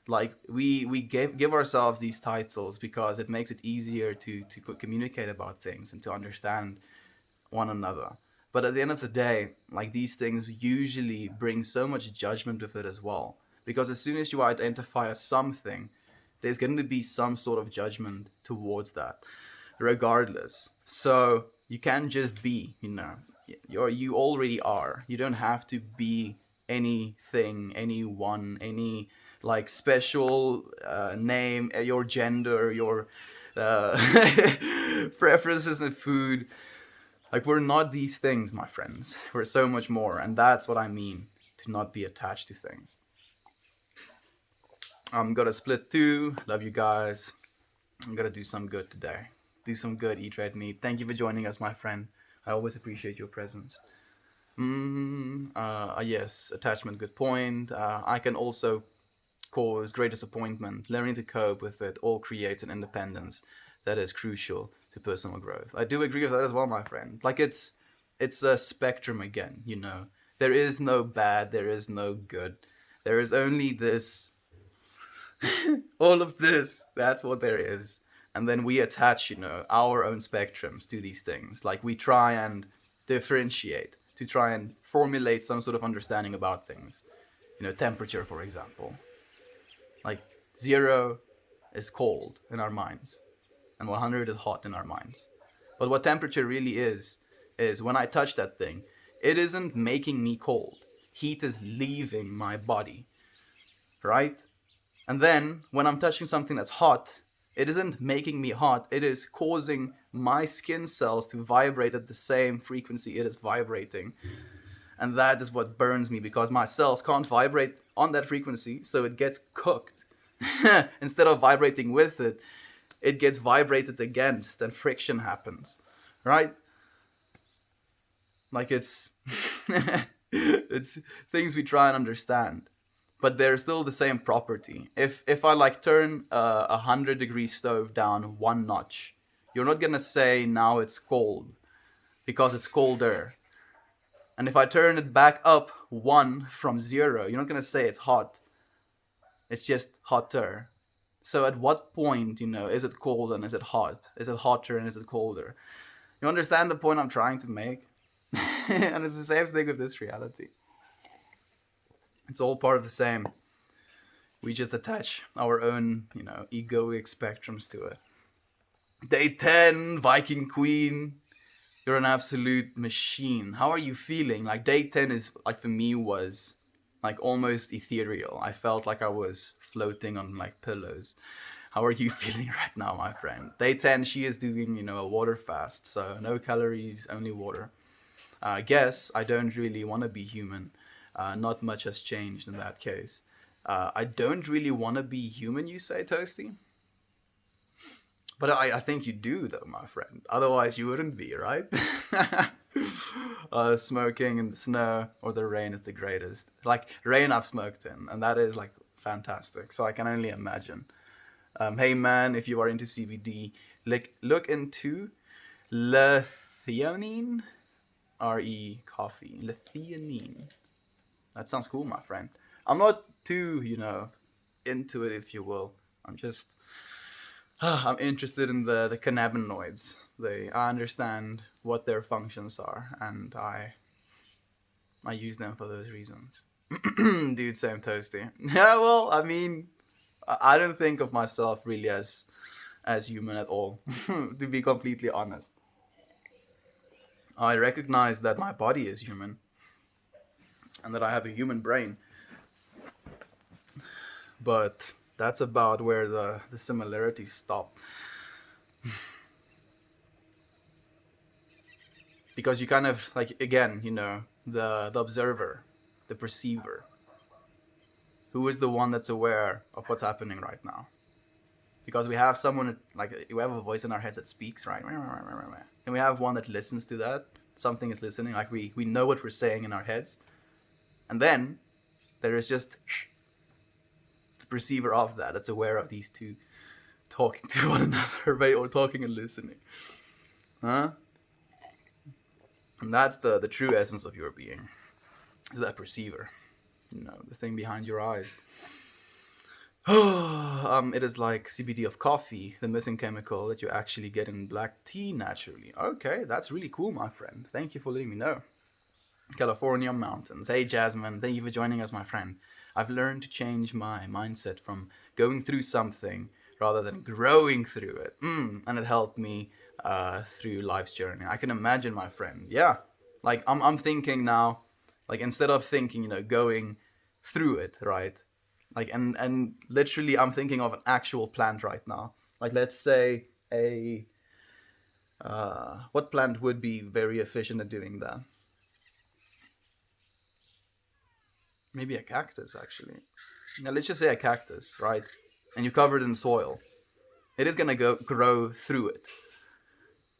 Like we give ourselves these titles because it makes it easier to communicate about things and to understand one another. But at the end of the day, like these things usually bring so much judgment with it as well. Because as soon as you identify as something, there's going to be some sort of judgment towards that, regardless. So you can just be, you already are. You don't have to be anything, anyone, any like special name, your gender, your uh, preferences in food. Like, we're not these things, my friends. We're so much more. And that's what I mean to not be attached to things. I'm gonna split two. Love you guys. I'm gonna do some good today. Do some good, eat red meat. Thank you for joining us, my friend. I always appreciate your presence. Yes, attachment, good point. I can also cause great disappointment. Learning to cope with it all creates an independence that is crucial to personal growth. I do agree with that as well, my friend. Like it's a spectrum again, There is no bad, there is no good. There is only this all of this. That's what there is. And then we attach, our own spectrums to these things. Like we try and differentiate to try and formulate some sort of understanding about things. Temperature, for example. Like 0 is cold in our minds, and 100 is hot in our minds. But what temperature really is when I touch that thing, it isn't making me cold. Heat is leaving my body, right? And then when I'm touching something that's hot, it isn't making me hot, it is causing my skin cells to vibrate at the same frequency it is vibrating. And that is what burns me because my cells can't vibrate on that frequency, so it gets cooked. Instead of vibrating with it, it gets vibrated against and friction happens, right? Like it's it's things we try and understand, but they're still the same property. If I like turn a 100-degree stove down 1 notch, you're not gonna say now it's cold because it's colder. And if I turn it back up 1 from 0, you're not gonna say it's hot. It's just hotter. So at what point, is it cold and is it hot? Is it hotter and is it colder? You understand the point I'm trying to make? And it's the same thing with this reality. It's all part of the same. We just attach our own, egoic spectrums to it. Day 10, Viking Queen. You're an absolute machine. How are you feeling? Like day 10 is, like for me, was like almost ethereal. I felt like I was floating on like pillows. How are you feeling right now, my friend? Day 10, she is doing, a water fast. So no calories, only water. I guess I don't really want to be human. Not much has changed in that case. I don't really want to be human, you say, Toasty? But I think you do, though, my friend. Otherwise, you wouldn't be, right? Smoking in the snow or the rain is the greatest. Like, rain I've smoked in, and that is, like, fantastic. So I can only imagine. Hey, man, if you are into CBD, look into L-theanine. R-E coffee. L-theanine. That sounds cool, my friend. I'm not too, into it, if you will. I'm interested in the cannabinoids. I understand what their functions are, and I use them for those reasons. Dude, same Toasty. Yeah, well, I mean, I don't think of myself really as human at all, to be completely honest. I recognize that my body is human, and that I have a human brain, but that's about where the similarities stop. because you kind of like, again, the observer, the perceiver, who is the one that's aware of what's happening right now. Because we have someone, like, we have a voice in our heads that speaks, right, and we have one that listens to that. Something is listening, like we know what we're saying in our heads. And then there is just the perceiver of that, that's aware of these two talking to one another, right, or talking and listening. Huh? And that's the true essence of your being, is that perceiver, the thing behind your eyes. It is like CBD of coffee, the missing chemical that you actually get in black tea naturally. Okay, that's really cool, my friend. Thank you for letting me know. California mountains. Hey, Jasmine, thank you for joining us, my friend. I've learned to change my mindset from going through something rather than growing through it. And it helped me through life's journey. I can imagine, my friend. Yeah, like I'm thinking now, like instead of thinking, going through it, right? Like and literally, I'm thinking of an actual plant right now. Like, let's say what plant would be very efficient at doing that? Maybe a cactus, actually. Now, let's just say a cactus, right? And you cover it in soil. It is gonna grow through it,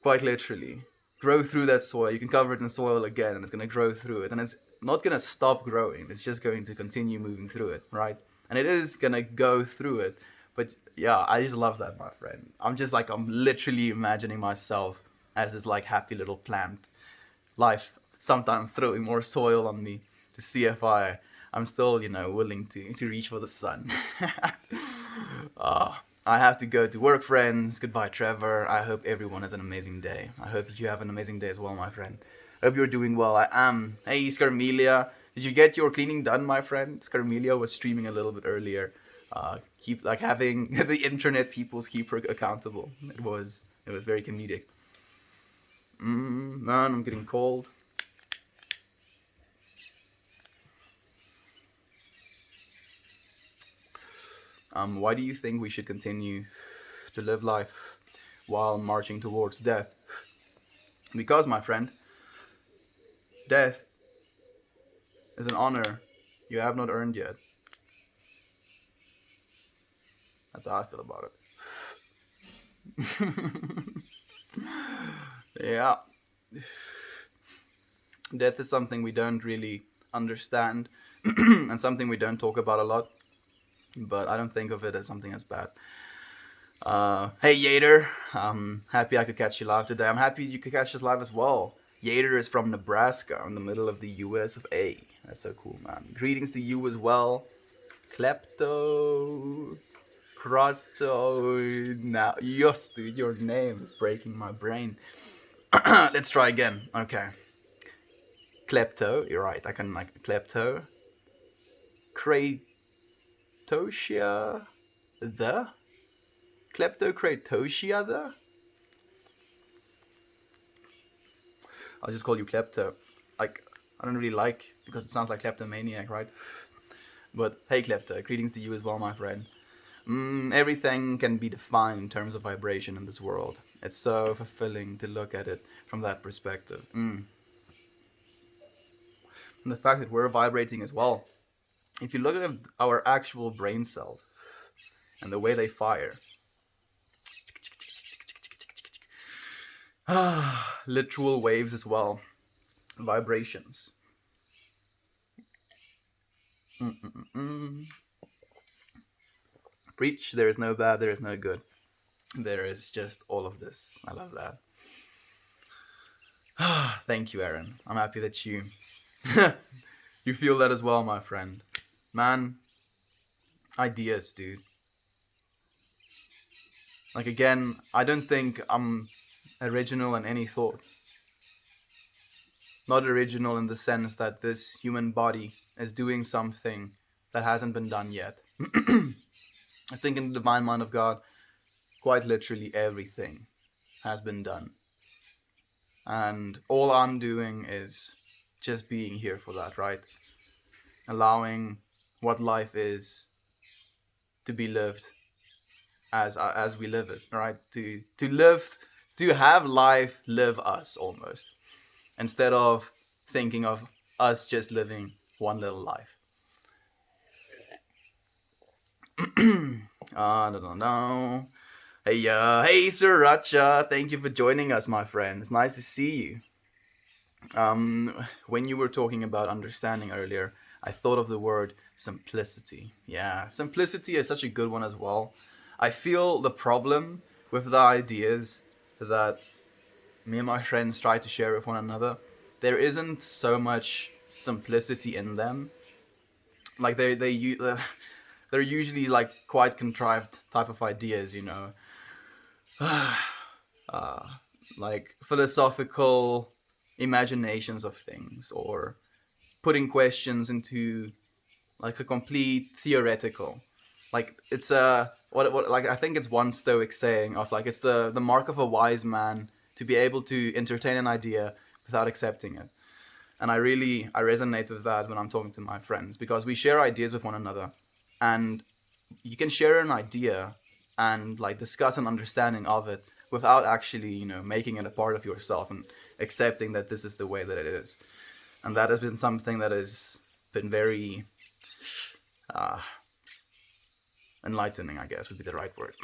quite literally. Grow through that soil. You can cover it in soil again, and it's gonna grow through it, and it's not gonna stop growing. It's just going to continue moving through it, right? And it is gonna go through it. But yeah, I just love that, my friend. I'm literally imagining myself as this like happy little plant. Life sometimes throwing more soil on me to see if I'm still, willing to reach for the sun. I have to go to work, friends. Goodbye, Trevor. I hope everyone has an amazing day. I hope that you have an amazing day as well, my friend. I hope you're doing well. I am. Hey, Scarmelia. Did you get your cleaning done, my friend? Scarmelia was streaming a little bit earlier. Keep like having the internet peoples keep her accountable. It was very comedic. Man, I'm getting cold. Why do you think we should continue to live life while marching towards death? Because, my friend, death is an honor you have not earned yet. That's how I feel about it. Yeah. Death is something we don't really understand and something we don't talk about a lot, but I don't think of it as something as bad. Hey, Yater. Happy I could catch you live today. I'm happy you could catch us live as well. Yater is from Nebraska, in the middle of the US of A. That's so cool, man. Greetings to you as well. Klepto. Krato. Now, yes, dude, your name is breaking my brain. Let's try again. Okay. Klepto. You're right. I can like Klepto. Kratosia. The? Kleptocratosia the? I'll just call you Klepto. Like, I don't really like, because it sounds like kleptomaniac, right? But hey, Klepto, greetings to you as well, my friend. Everything can be defined in terms of vibration in this world. It's so fulfilling to look at it from that perspective. And the fact that we're vibrating as well. If you look at our actual brain cells and the way they fire, literal waves as well, vibrations. Preach, there is no bad, there is no good. There is just all of this. I love that. Thank you, Aaron. I'm happy that you you feel that as well, my friend. Man, ideas, dude. Like, again, I don't think I'm original in any thought. Not original in the sense that this human body is doing something that hasn't been done yet. I think in the divine mind of God, quite literally everything has been done. And all I'm doing is just being here for that, right? Allowing what life is to be lived as we live it, right? To have life live us almost. instead of thinking of us just living one little life. I don't know. Hey, Sriracha. Thank you for joining us, my friend. It's nice to see you. When you were talking about understanding earlier, I thought of the word simplicity. Yeah, simplicity is such a good one as well. I feel the problem with the ideas that me and my friends try to share with one another, there isn't so much simplicity in them. Like they're usually like quite contrived type of ideas, you know. uh, like philosophical imaginations of things, or putting questions into like a complete theoretical. Like it's a what like I think it's one Stoic saying of like it's the mark of a wise man to be able to entertain an idea without accepting it. And I resonate with that when I'm talking to my friends, because we share ideas with one another, and you can share an idea and like discuss an understanding of it without actually, you know, making it a part of yourself and accepting that this is the way that it is. And that has been something that has been very uh, enlightening, I guess would be the right word.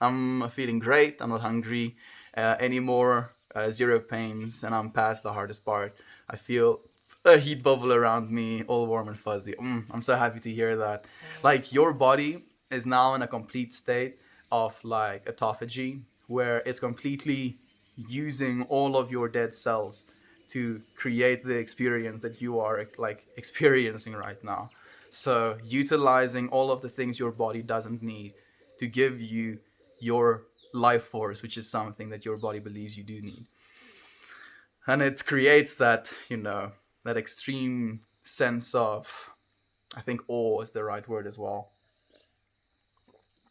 I'm feeling great. I'm not hungry anymore. Zero pains, and I'm past the hardest part. I feel a heat bubble around me, all warm and fuzzy. I'm so happy to hear that. Like your body is now in a complete state of like autophagy, where it's completely using all of your dead cells to create the experience that you are like experiencing right now. So utilizing all of the things your body doesn't need to give you your life force, which is something that your body believes you do need. And it creates that, you know, that extreme sense of, I think awe is the right word as well.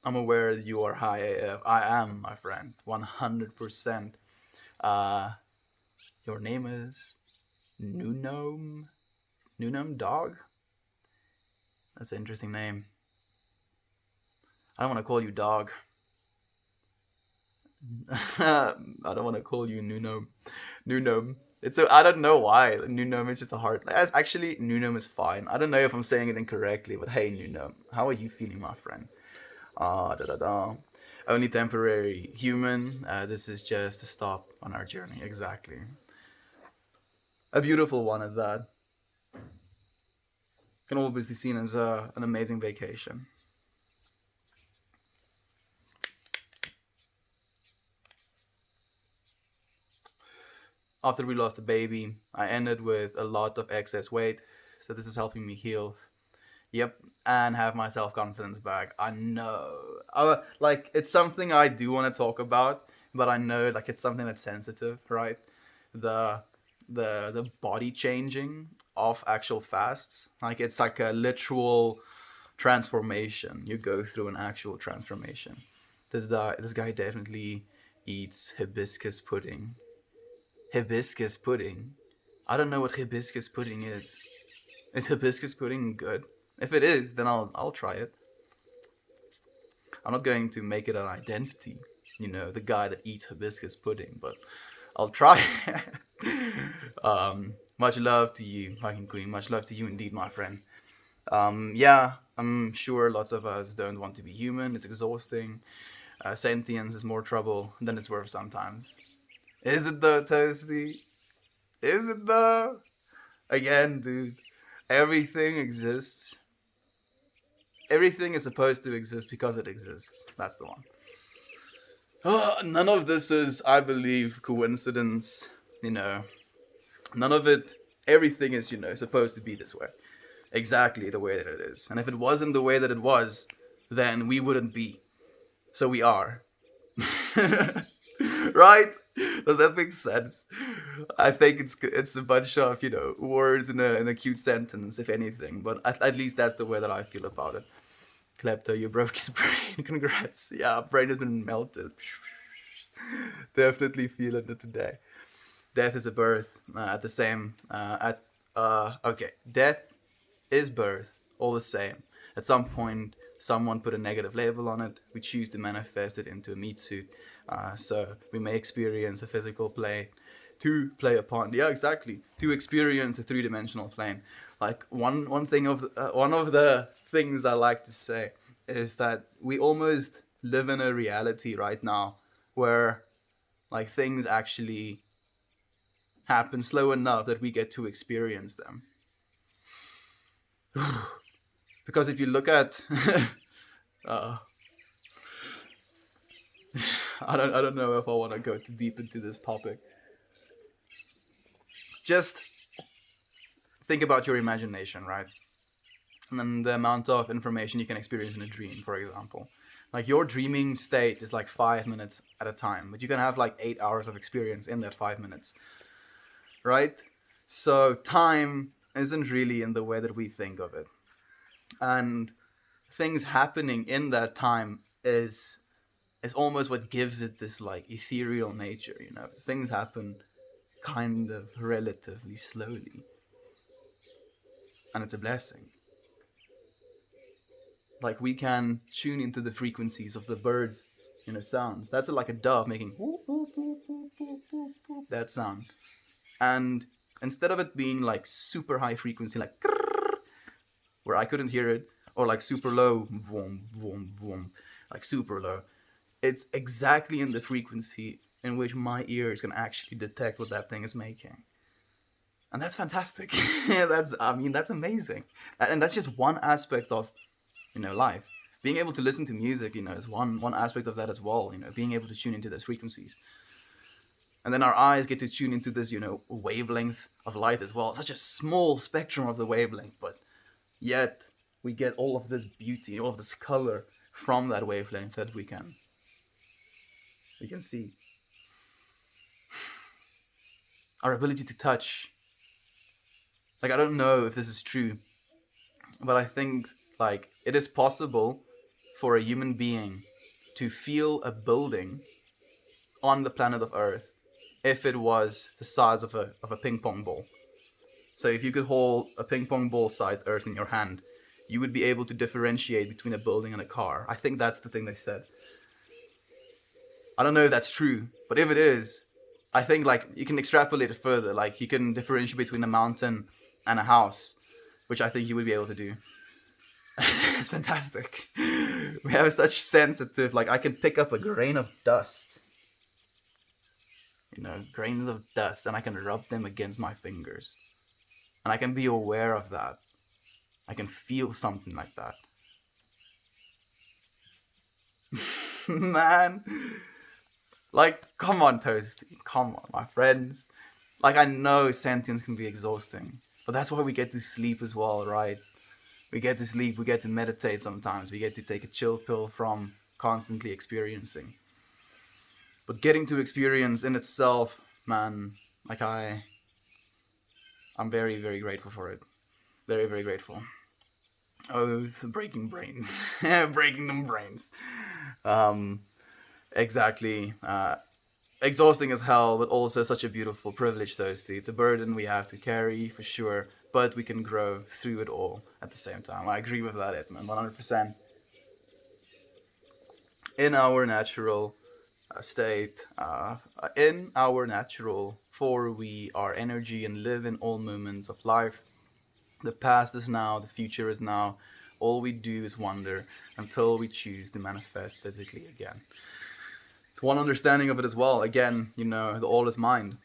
I'm aware that you are high AF. I am, my friend, 100%. Uh, your name is Nunome? Nunome Dog? That's an interesting name. I don't want to call you Dog. I don't want to call you Nunome. Nunome. It's I don't know why. Nunome is just a hard. Actually, Nunome is fine. I don't know if I'm saying it incorrectly, but hey, Nunome, how are you feeling, my friend? Da da da. Only temporary human. This is just a stop on our journey. Exactly. A beautiful one at that. Can always be seen as an amazing vacation. After we lost the baby, I ended with a lot of excess weight, so this is helping me heal. Yep, and have my self confidence back. I know, like it's something I do want to talk about, but I know like it's something that's sensitive, right? The the body changing of actual fasts, like it's like a literal transformation. You go through an actual transformation. This guy definitely eats hibiscus pudding. Hibiscus pudding. I don't know what hibiscus pudding is. Is hibiscus pudding good? If it is, then I'll try it. I'm not going to make it an identity, you know, the guy that eats hibiscus pudding, but I'll try it. Much love to you, Viking Queen. Much love to you indeed, my friend. Yeah, I'm sure lots of us don't want to be human. It's exhausting. Sentience is more trouble than it's worth sometimes. Is it though, Toasty? Is it though? Again, dude, everything exists. Everything is supposed to exist because it exists. That's the one. None of this is, I believe, coincidence. You know, none of it. Everything is, you know, supposed to be this way, exactly the way that it is. And if it wasn't the way that it was, then we wouldn't be. So we are. Right? Does that make sense? I think it's a bunch of, you know, words in a cute sentence, if anything. But at least that's the way that I feel about it. Klepto, you broke his brain. Congrats. Yeah, brain has been melted. Definitely feeling it today. Death is a birth. At the same. Okay. Death is birth. All the same. At some point, someone put a negative label on it. We choose to manifest it into a meat suit. So we may experience a physical plane to play upon. Yeah, exactly. To experience a three-dimensional plane. Like one of the things I like to say is that we almost live in a reality right now where like things actually happen slow enough that we get to experience them. Because if you look at uh, I don't know if I want to go too deep into this topic. Just think about your imagination, right? And then the amount of information you can experience in a dream, for example. Like your dreaming state is like 5 minutes at a time, but you can have like 8 hours of experience in that 5 minutes, right? So time isn't really in the way that we think of it. And things happening in that time is almost what gives it this like ethereal nature, you know. Things happen kind of relatively slowly, and it's a blessing. Like we can tune into the frequencies of the birds, you know, sounds. That's like a dove making whoop, whoop, whoop, whoop, whoop, whoop, whoop, that sound. And instead of it being like super high frequency, like where I couldn't hear it, or like super low, vroom, vroom, vroom, like super low, it's exactly in the frequency in which my ears can actually detect what that thing is making. And that's fantastic. That's amazing. And that's just one aspect of, you know, life. Being able to listen to music, you know, is one aspect of that as well, you know, being able to tune into those frequencies. And then our eyes get to tune into this, you know, wavelength of light as well. Such a small spectrum of the wavelength, but yet we get all of this beauty, all of this color from that wavelength that we can see. Our ability to touch. Like, I don't know if this is true, but I think like it is possible for a human being to feel a building on the planet of Earth if it was the size of a ping pong ball. So if you could hold a ping pong ball sized Earth in your hand, you would be able to differentiate between a building and a car. I think that's the thing they said. I don't know if that's true, but if it is, I think like you can extrapolate it further. Like you can differentiate between a mountain and a house, which I think you would be able to do. It's fantastic. We have such sensitive, like I can pick up a grain of dust, you know, grains of dust, and I can rub them against my fingers. And I can be aware of that. I can feel something like that. Man, like, come on, Toasty. Come on, my friends. Like, I know sentience can be exhausting, but that's why we get to sleep as well, right? We get to sleep, we get to meditate sometimes, we get to take a chill pill from constantly experiencing. But getting to experience in itself, man, like I'm very, very grateful for it. Very, very grateful. Oh, breaking brains. Breaking them brains. Um, exactly. Exhausting as hell, but also such a beautiful privilege, Toasty. It's a burden we have to carry, for sure, but we can grow through it all at the same time. I agree with that, Edmund, 100%. In our natural state, in our natural, for we are energy and live in all moments of life. The past is now, the future is now. All we do is wonder until we choose to manifest physically again. It's one understanding of it as well. Again, you know, the all is mind.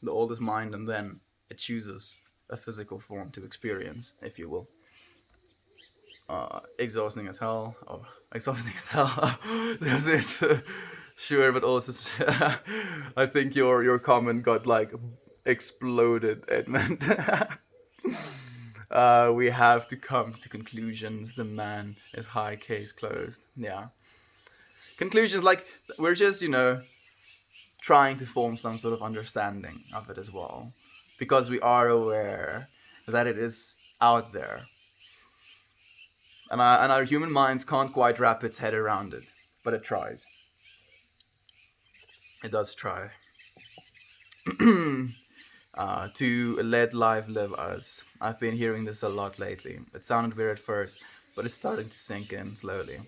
The all is mind, and then it chooses a physical form to experience, if you will. Exhausting as hell. Oh, exhausting as hell. There's this, sure, but also, I think your comment got like exploded, Edmund. We have to come to conclusions. The man is high, case closed. Yeah. Conclusions, like, we're just, you know, trying to form some sort of understanding of it as well. Because we are aware that it is out there. And our human minds can't quite wrap its head around it. But it tries. It does try. To let life live us. I've been hearing this a lot lately. It sounded weird at first, but it's starting to sink in slowly.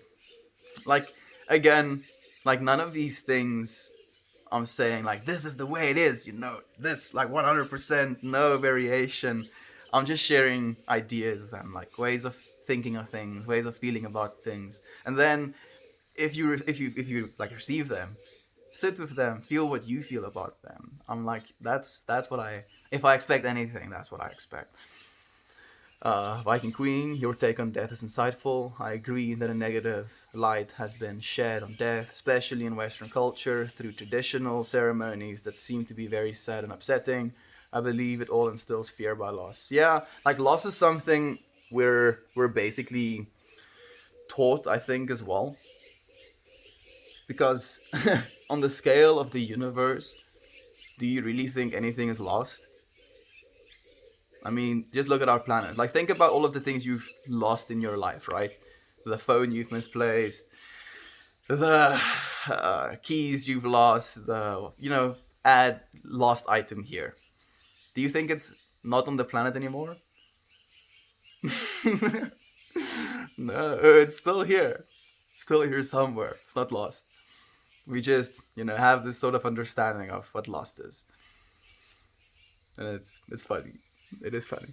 Like, again, like none of these things I'm saying like this is the way it is, this like 100%, no variation. I'm just sharing ideas and like ways of thinking of things, ways of feeling about things. And then if you like receive them, sit with them, feel what you feel about them. I'm like, that's what I, if I expect anything, that's what I expect. Viking Queen, your take on death is insightful. I agree that a negative light has been shed on death, especially in Western culture, through traditional ceremonies that seem to be very sad and upsetting. I believe it all instills fear by loss. Yeah, like loss is something we're basically taught, I think, as well. Because on the scale of the universe, do you really think anything is lost? I mean, just look at our planet. Like, think about all of the things you've lost in your life, right? The phone you've misplaced, the keys you've lost, add lost item here. Do you think it's not on the planet anymore? No, it's still here. Still here somewhere. It's not lost. We just, have this sort of understanding of what lost is. And it's funny. It is funny.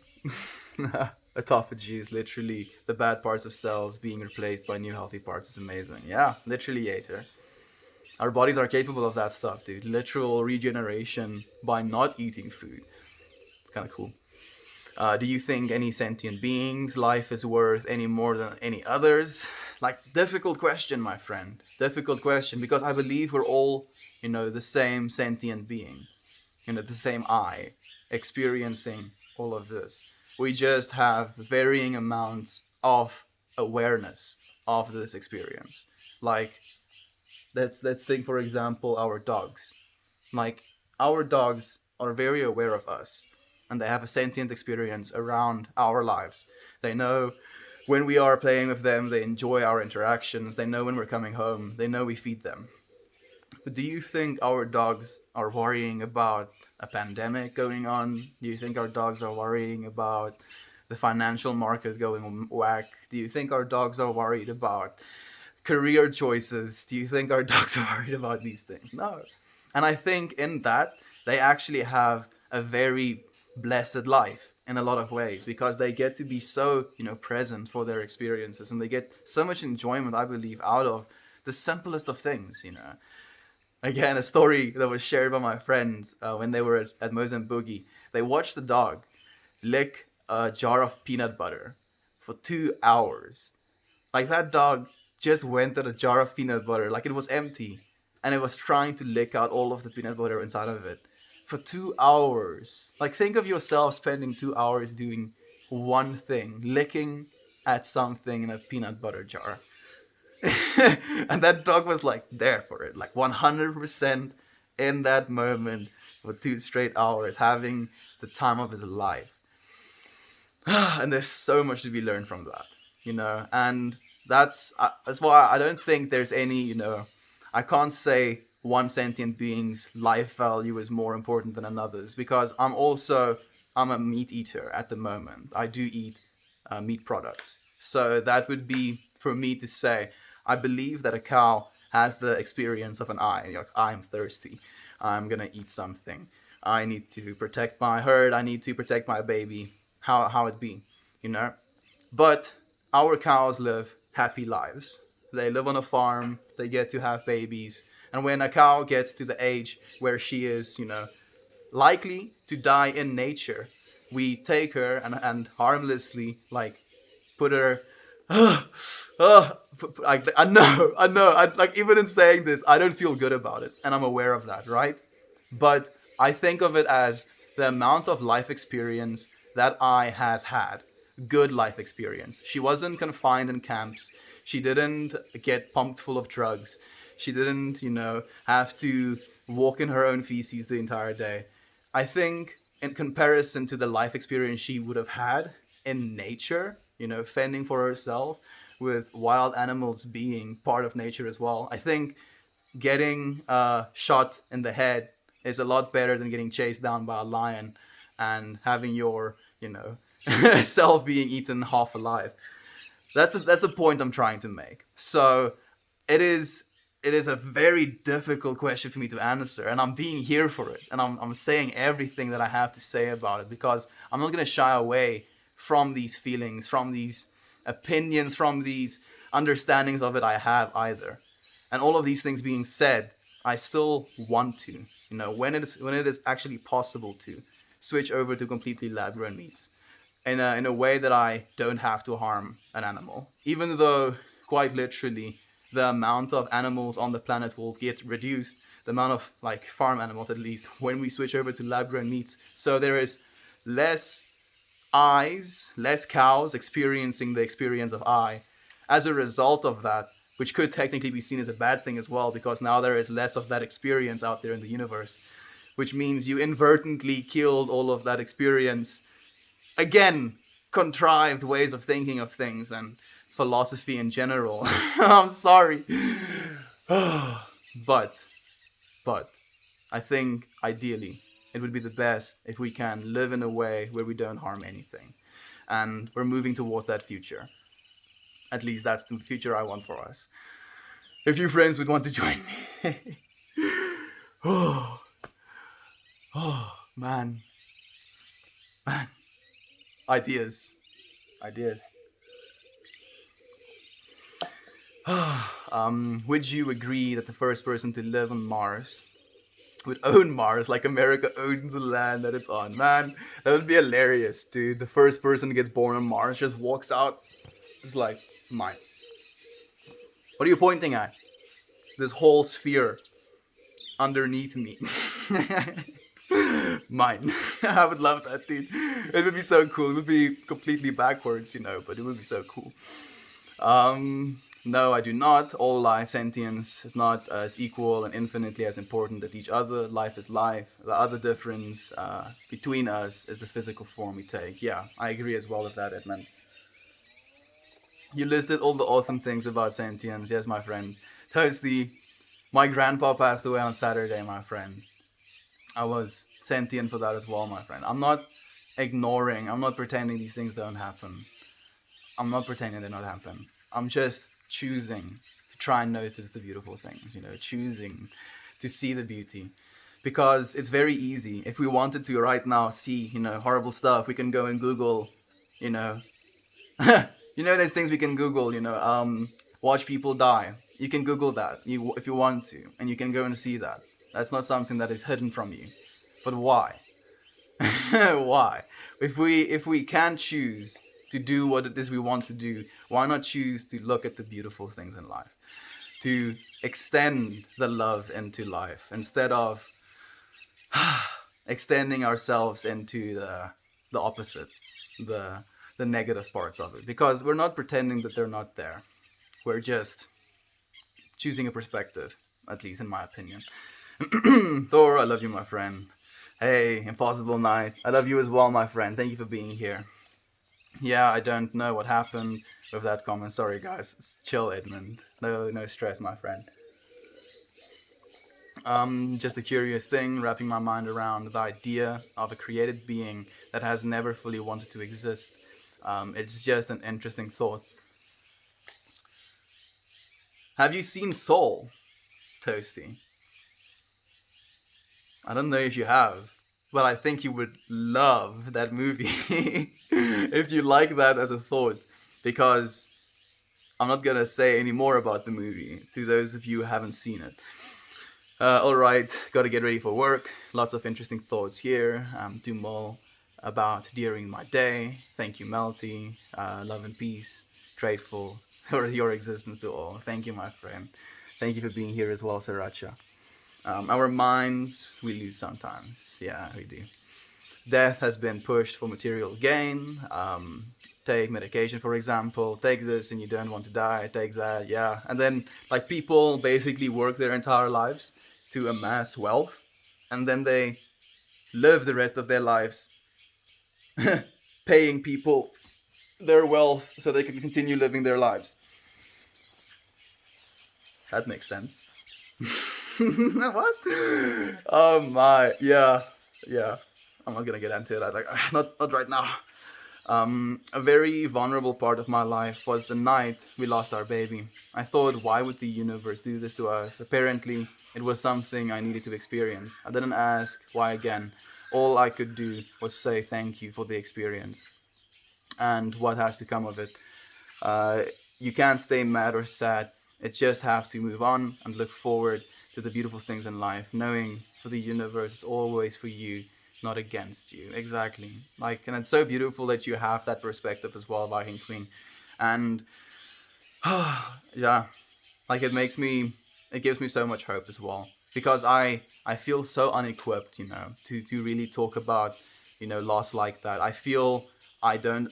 Autophagy is literally the bad parts of cells being replaced by new healthy parts. Is amazing. Yeah, literally, Yater. Our bodies are capable of that stuff, dude. Literal regeneration by not eating food. It's kind of cool. Do you think any sentient being's life is worth any more than any others? Like, difficult question, my friend. Difficult question, because I believe we're all, the same sentient being. The same I, experiencing all of this. We just have varying amounts of awareness of this experience. Like, let's think, for example, our dogs. Like, our dogs are very aware of us, and they have a sentient experience around our lives. They know when we are playing with them, they enjoy our interactions, they know when we're coming home, they know we feed them. But do you think our dogs are worrying about a pandemic going on? Do you think our dogs are worrying about the financial market going whack? Do you think our dogs are worried about career choices? Do you think our dogs are worried about these things? No. And I think in that, they actually have a very blessed life in a lot of ways, because they get to be so, present for their experiences, and they get so much enjoyment, I believe, out of the simplest of things. Again, a story that was shared by my friends when they were at Mozambique. They watched the dog lick a jar of peanut butter for 2 hours. Like, that dog just went at a jar of peanut butter, like it was empty, and it was trying to lick out all of the peanut butter inside of it for 2 hours. Like, think of yourself spending 2 hours doing one thing, licking at something in a peanut butter jar. And that dog was like there for it, like 100% in that moment for 2 straight hours, having the time of his life. And there's so much to be learned from that, and that's why I don't think there's any, I can't say one sentient being's life value is more important than another's, because I'm a meat eater at the moment. I do eat meat products. So that would be for me to say, I believe that a cow has the experience of an eye. Like, I'm thirsty. I'm going to eat something. I need to protect my herd. I need to protect my baby. How it be. But our cows live happy lives. They live on a farm. They get to have babies. And when a cow gets to the age where she is, likely to die in nature, we take her and harmlessly, like, put her. I know. Like, even in saying this, I don't feel good about it, and I'm aware of that, right? But I think of it as the amount of life experience that I has had. Good life experience. She wasn't confined in camps. She didn't get pumped full of drugs. She didn't, have to walk in her own feces the entire day. I think, in comparison to the life experience she would have had in nature, fending for herself, with wild animals being part of nature as well, I think getting shot in the head is a lot better than getting chased down by a lion and having your, self being eaten half alive. That's the point I'm trying to make. So it is it is a very difficult question for me to answer, and I'm being here for it, and I'm saying everything that I have to say about it, because I'm not going to shy away from these feelings, from these opinions, from these understandings of it I have either. And all of these things being said, I still want to, when it is actually possible to switch over to completely lab grown meats in a way that I don't have to harm an animal, even though quite literally the amount of animals on the planet will get reduced, the amount of like farm animals at least, when we switch over to lab grown meats. So there is less eyes, less cows experiencing the experience of I as a result of that, which could technically be seen as a bad thing as well, because now there is less of that experience out there in the universe, which means you inadvertently killed all of that experience. Again, contrived ways of thinking of things and philosophy in general. I'm sorry. but but I think ideally it would be the best if we can live in a way where we don't harm anything. And we're moving towards that future. At least that's the future I want for us. If you friends would want to join me. oh, man. Man. Ideas. Would you agree that the first person to live on Mars would own Mars like America owns the land that it's on? Man, that would be hilarious, dude. The first person who gets born on Mars just walks out. It's like, mine. What are you pointing at? This whole sphere underneath me. Mine. I would love that, dude. It would be so cool. It would be completely backwards, but it would be so cool. No, I do not. All life sentience is not as equal and infinitely as important as each other. Life is life. The other difference between us is the physical form we take. Yeah, I agree as well with that, Edmund. You listed all the awesome things about sentience. Yes, my friend. Toasty, my grandpa passed away on Saturday, my friend. I was sentient for that as well, my friend. I'm not ignoring, I'm not pretending these things don't happen. I'm not pretending they don't happen. I'm just choosing to try and notice the beautiful things, choosing to see the beauty. Because it's very easy. If we wanted to right now see, horrible stuff, we can go and Google, there's things we can Google, watch people die. You can Google that if you want to, and you can go and see that. That's not something that is hidden from you. But why? Why? If we can choose to do what it is we want to do, why not choose to look at the beautiful things in life? To extend the love into life instead of extending ourselves into the opposite, the negative parts of it. Because we're not pretending that they're not there. We're just choosing a perspective, at least in my opinion. Thor, I love you, my friend. Hey, Impossible Night, I love you as well, my friend. Thank you for being here. Yeah, I don't know what happened with that comment. Sorry, guys. Chill, Edmund. No stress, my friend. Just a curious thing, wrapping my mind around the idea of a created being that has never fully wanted to exist. It's just an interesting thought. Have you seen Soul, Toasty? I don't know if you have, but I think you would love that movie if you like that as a thought, because I'm not gonna say any more about the movie to those of you who haven't seen it. Alright, gotta get ready for work. Lots of interesting thoughts here. Do more about during my day. Thank you, Melty. Love and peace. Grateful for your existence to all. Thank you, my friend. Thank you for being here as well, Sriracha. Our minds, we lose sometimes. Yeah, we do. Death has been pushed for material gain. Take medication, for example. Take this and you don't want to die. Take that, yeah. And then, people basically work their entire lives to amass wealth. And then they live the rest of their lives paying people their wealth so they can continue living their lives. That makes sense. What? Oh my, yeah. I'm not gonna get into that. Not right now. A very vulnerable part of my life was the night we lost our baby. I thought, why would the universe do this to us? Apparently, it was something I needed to experience. I didn't ask why again. All I could do was say thank you for the experience and what has to come of it. Uh, you can't stay mad or sad. It just have to move on and look forward to the beautiful things in life, knowing for the universe is always for you, not against you. Exactly. Like, and it's so beautiful that you have that perspective as well, Viking Queen. And yeah, like it gives me so much hope as well because I feel so unequipped, to really talk about, loss like that. I feel I don't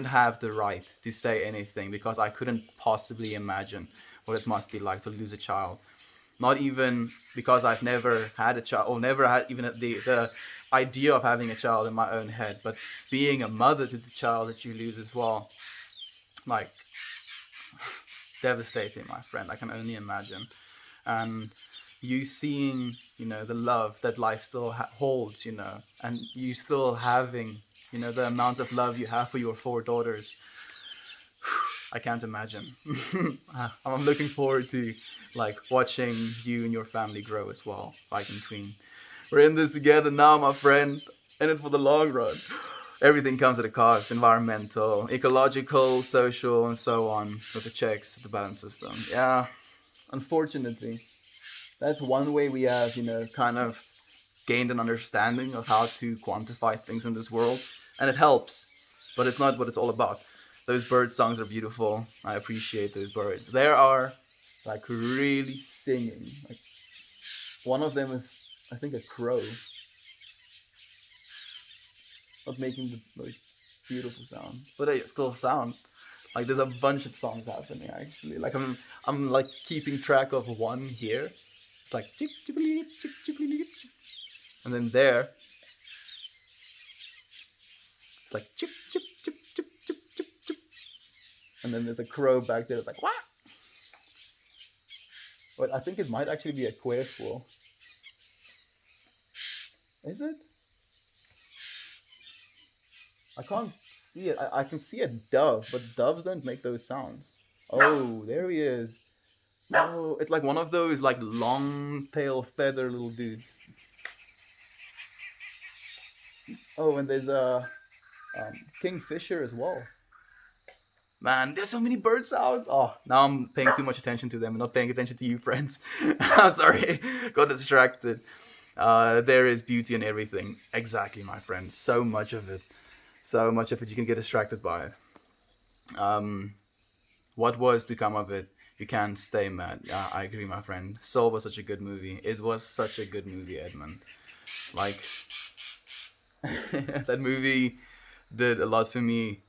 have the right to say anything because I couldn't possibly imagine what it must be like to lose a child. Not even because I've never had a child or never had even the idea of having a child in my own head, but being a mother to the child that you lose as well, like devastating, my friend. I can only imagine. And you seeing, the love that life still holds, and you still having, the amount of love you have for your four daughters. I can't imagine. I'm looking forward to like watching you and your family grow as well, Viking Queen. We're in this together now, my friend, in it for the long run. Everything comes at a cost: environmental, ecological, social, and so on, with the checks, the balance system. Yeah, unfortunately, that's one way we have, kind of gained an understanding of how to quantify things in this world, and it helps, but it's not what it's all about. Those bird songs are beautiful. I appreciate those birds. There are like really singing. Like one of them is, I think, a crow, not making the like beautiful sound, but they still sound. Like there's a bunch of songs happening actually. Like I'm like keeping track of one here. It's like chip chip chip chip chip, and then there it's like chip chip chip chip chip chip chip, and then there's a crow back there. It's like what? But I think it might actually be a quail. Is it? I can't see it. I can see a dove, but doves don't make those sounds. Oh, there he is. Oh, it's like one of those like long tail feather little dudes. Oh, and there's a kingfisher as well. Man, there's so many bird sounds. Oh, now I'm paying too much attention to them and not paying attention to you, friends. I'm sorry, got distracted. There is beauty in everything. Exactly, my friend. So much of it. So much of it you can get distracted by. Um, what was to come of it? You can't stay mad. I agree, my friend. Soul was such a good movie. It was such a good movie, Edmund. Like, that movie did a lot for me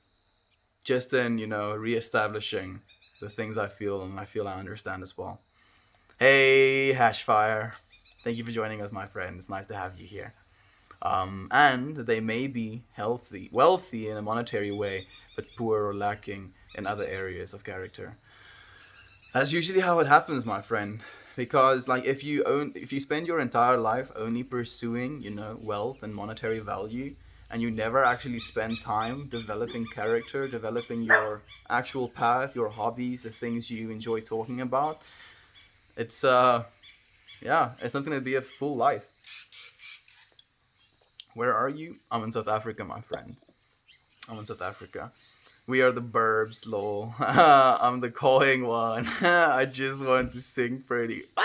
just in, reestablishing the things I feel and I feel I understand as well. Hey, Hashfire. Thank you for joining us, my friend. It's nice to have you here. And they may be wealthy in a monetary way, but poor or lacking in other areas of character. That's usually how it happens, my friend. Because like if you spend your entire life only pursuing, wealth and monetary value, and you never actually spend time developing character, developing your actual path, your hobbies, the things you enjoy talking about, it's yeah, it's not gonna be a full life. Where are you? I'm in South Africa, my friend. I'm in South Africa. We are the burbs, lol. I'm the calling one. I just want to sing pretty. Bah!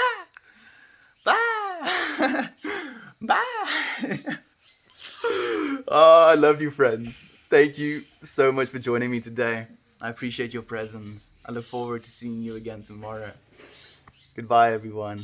Bah! Bah! Oh, I love you, friends. Thank you so much for joining me today. I appreciate your presence. I look forward to seeing you again tomorrow. Goodbye, everyone.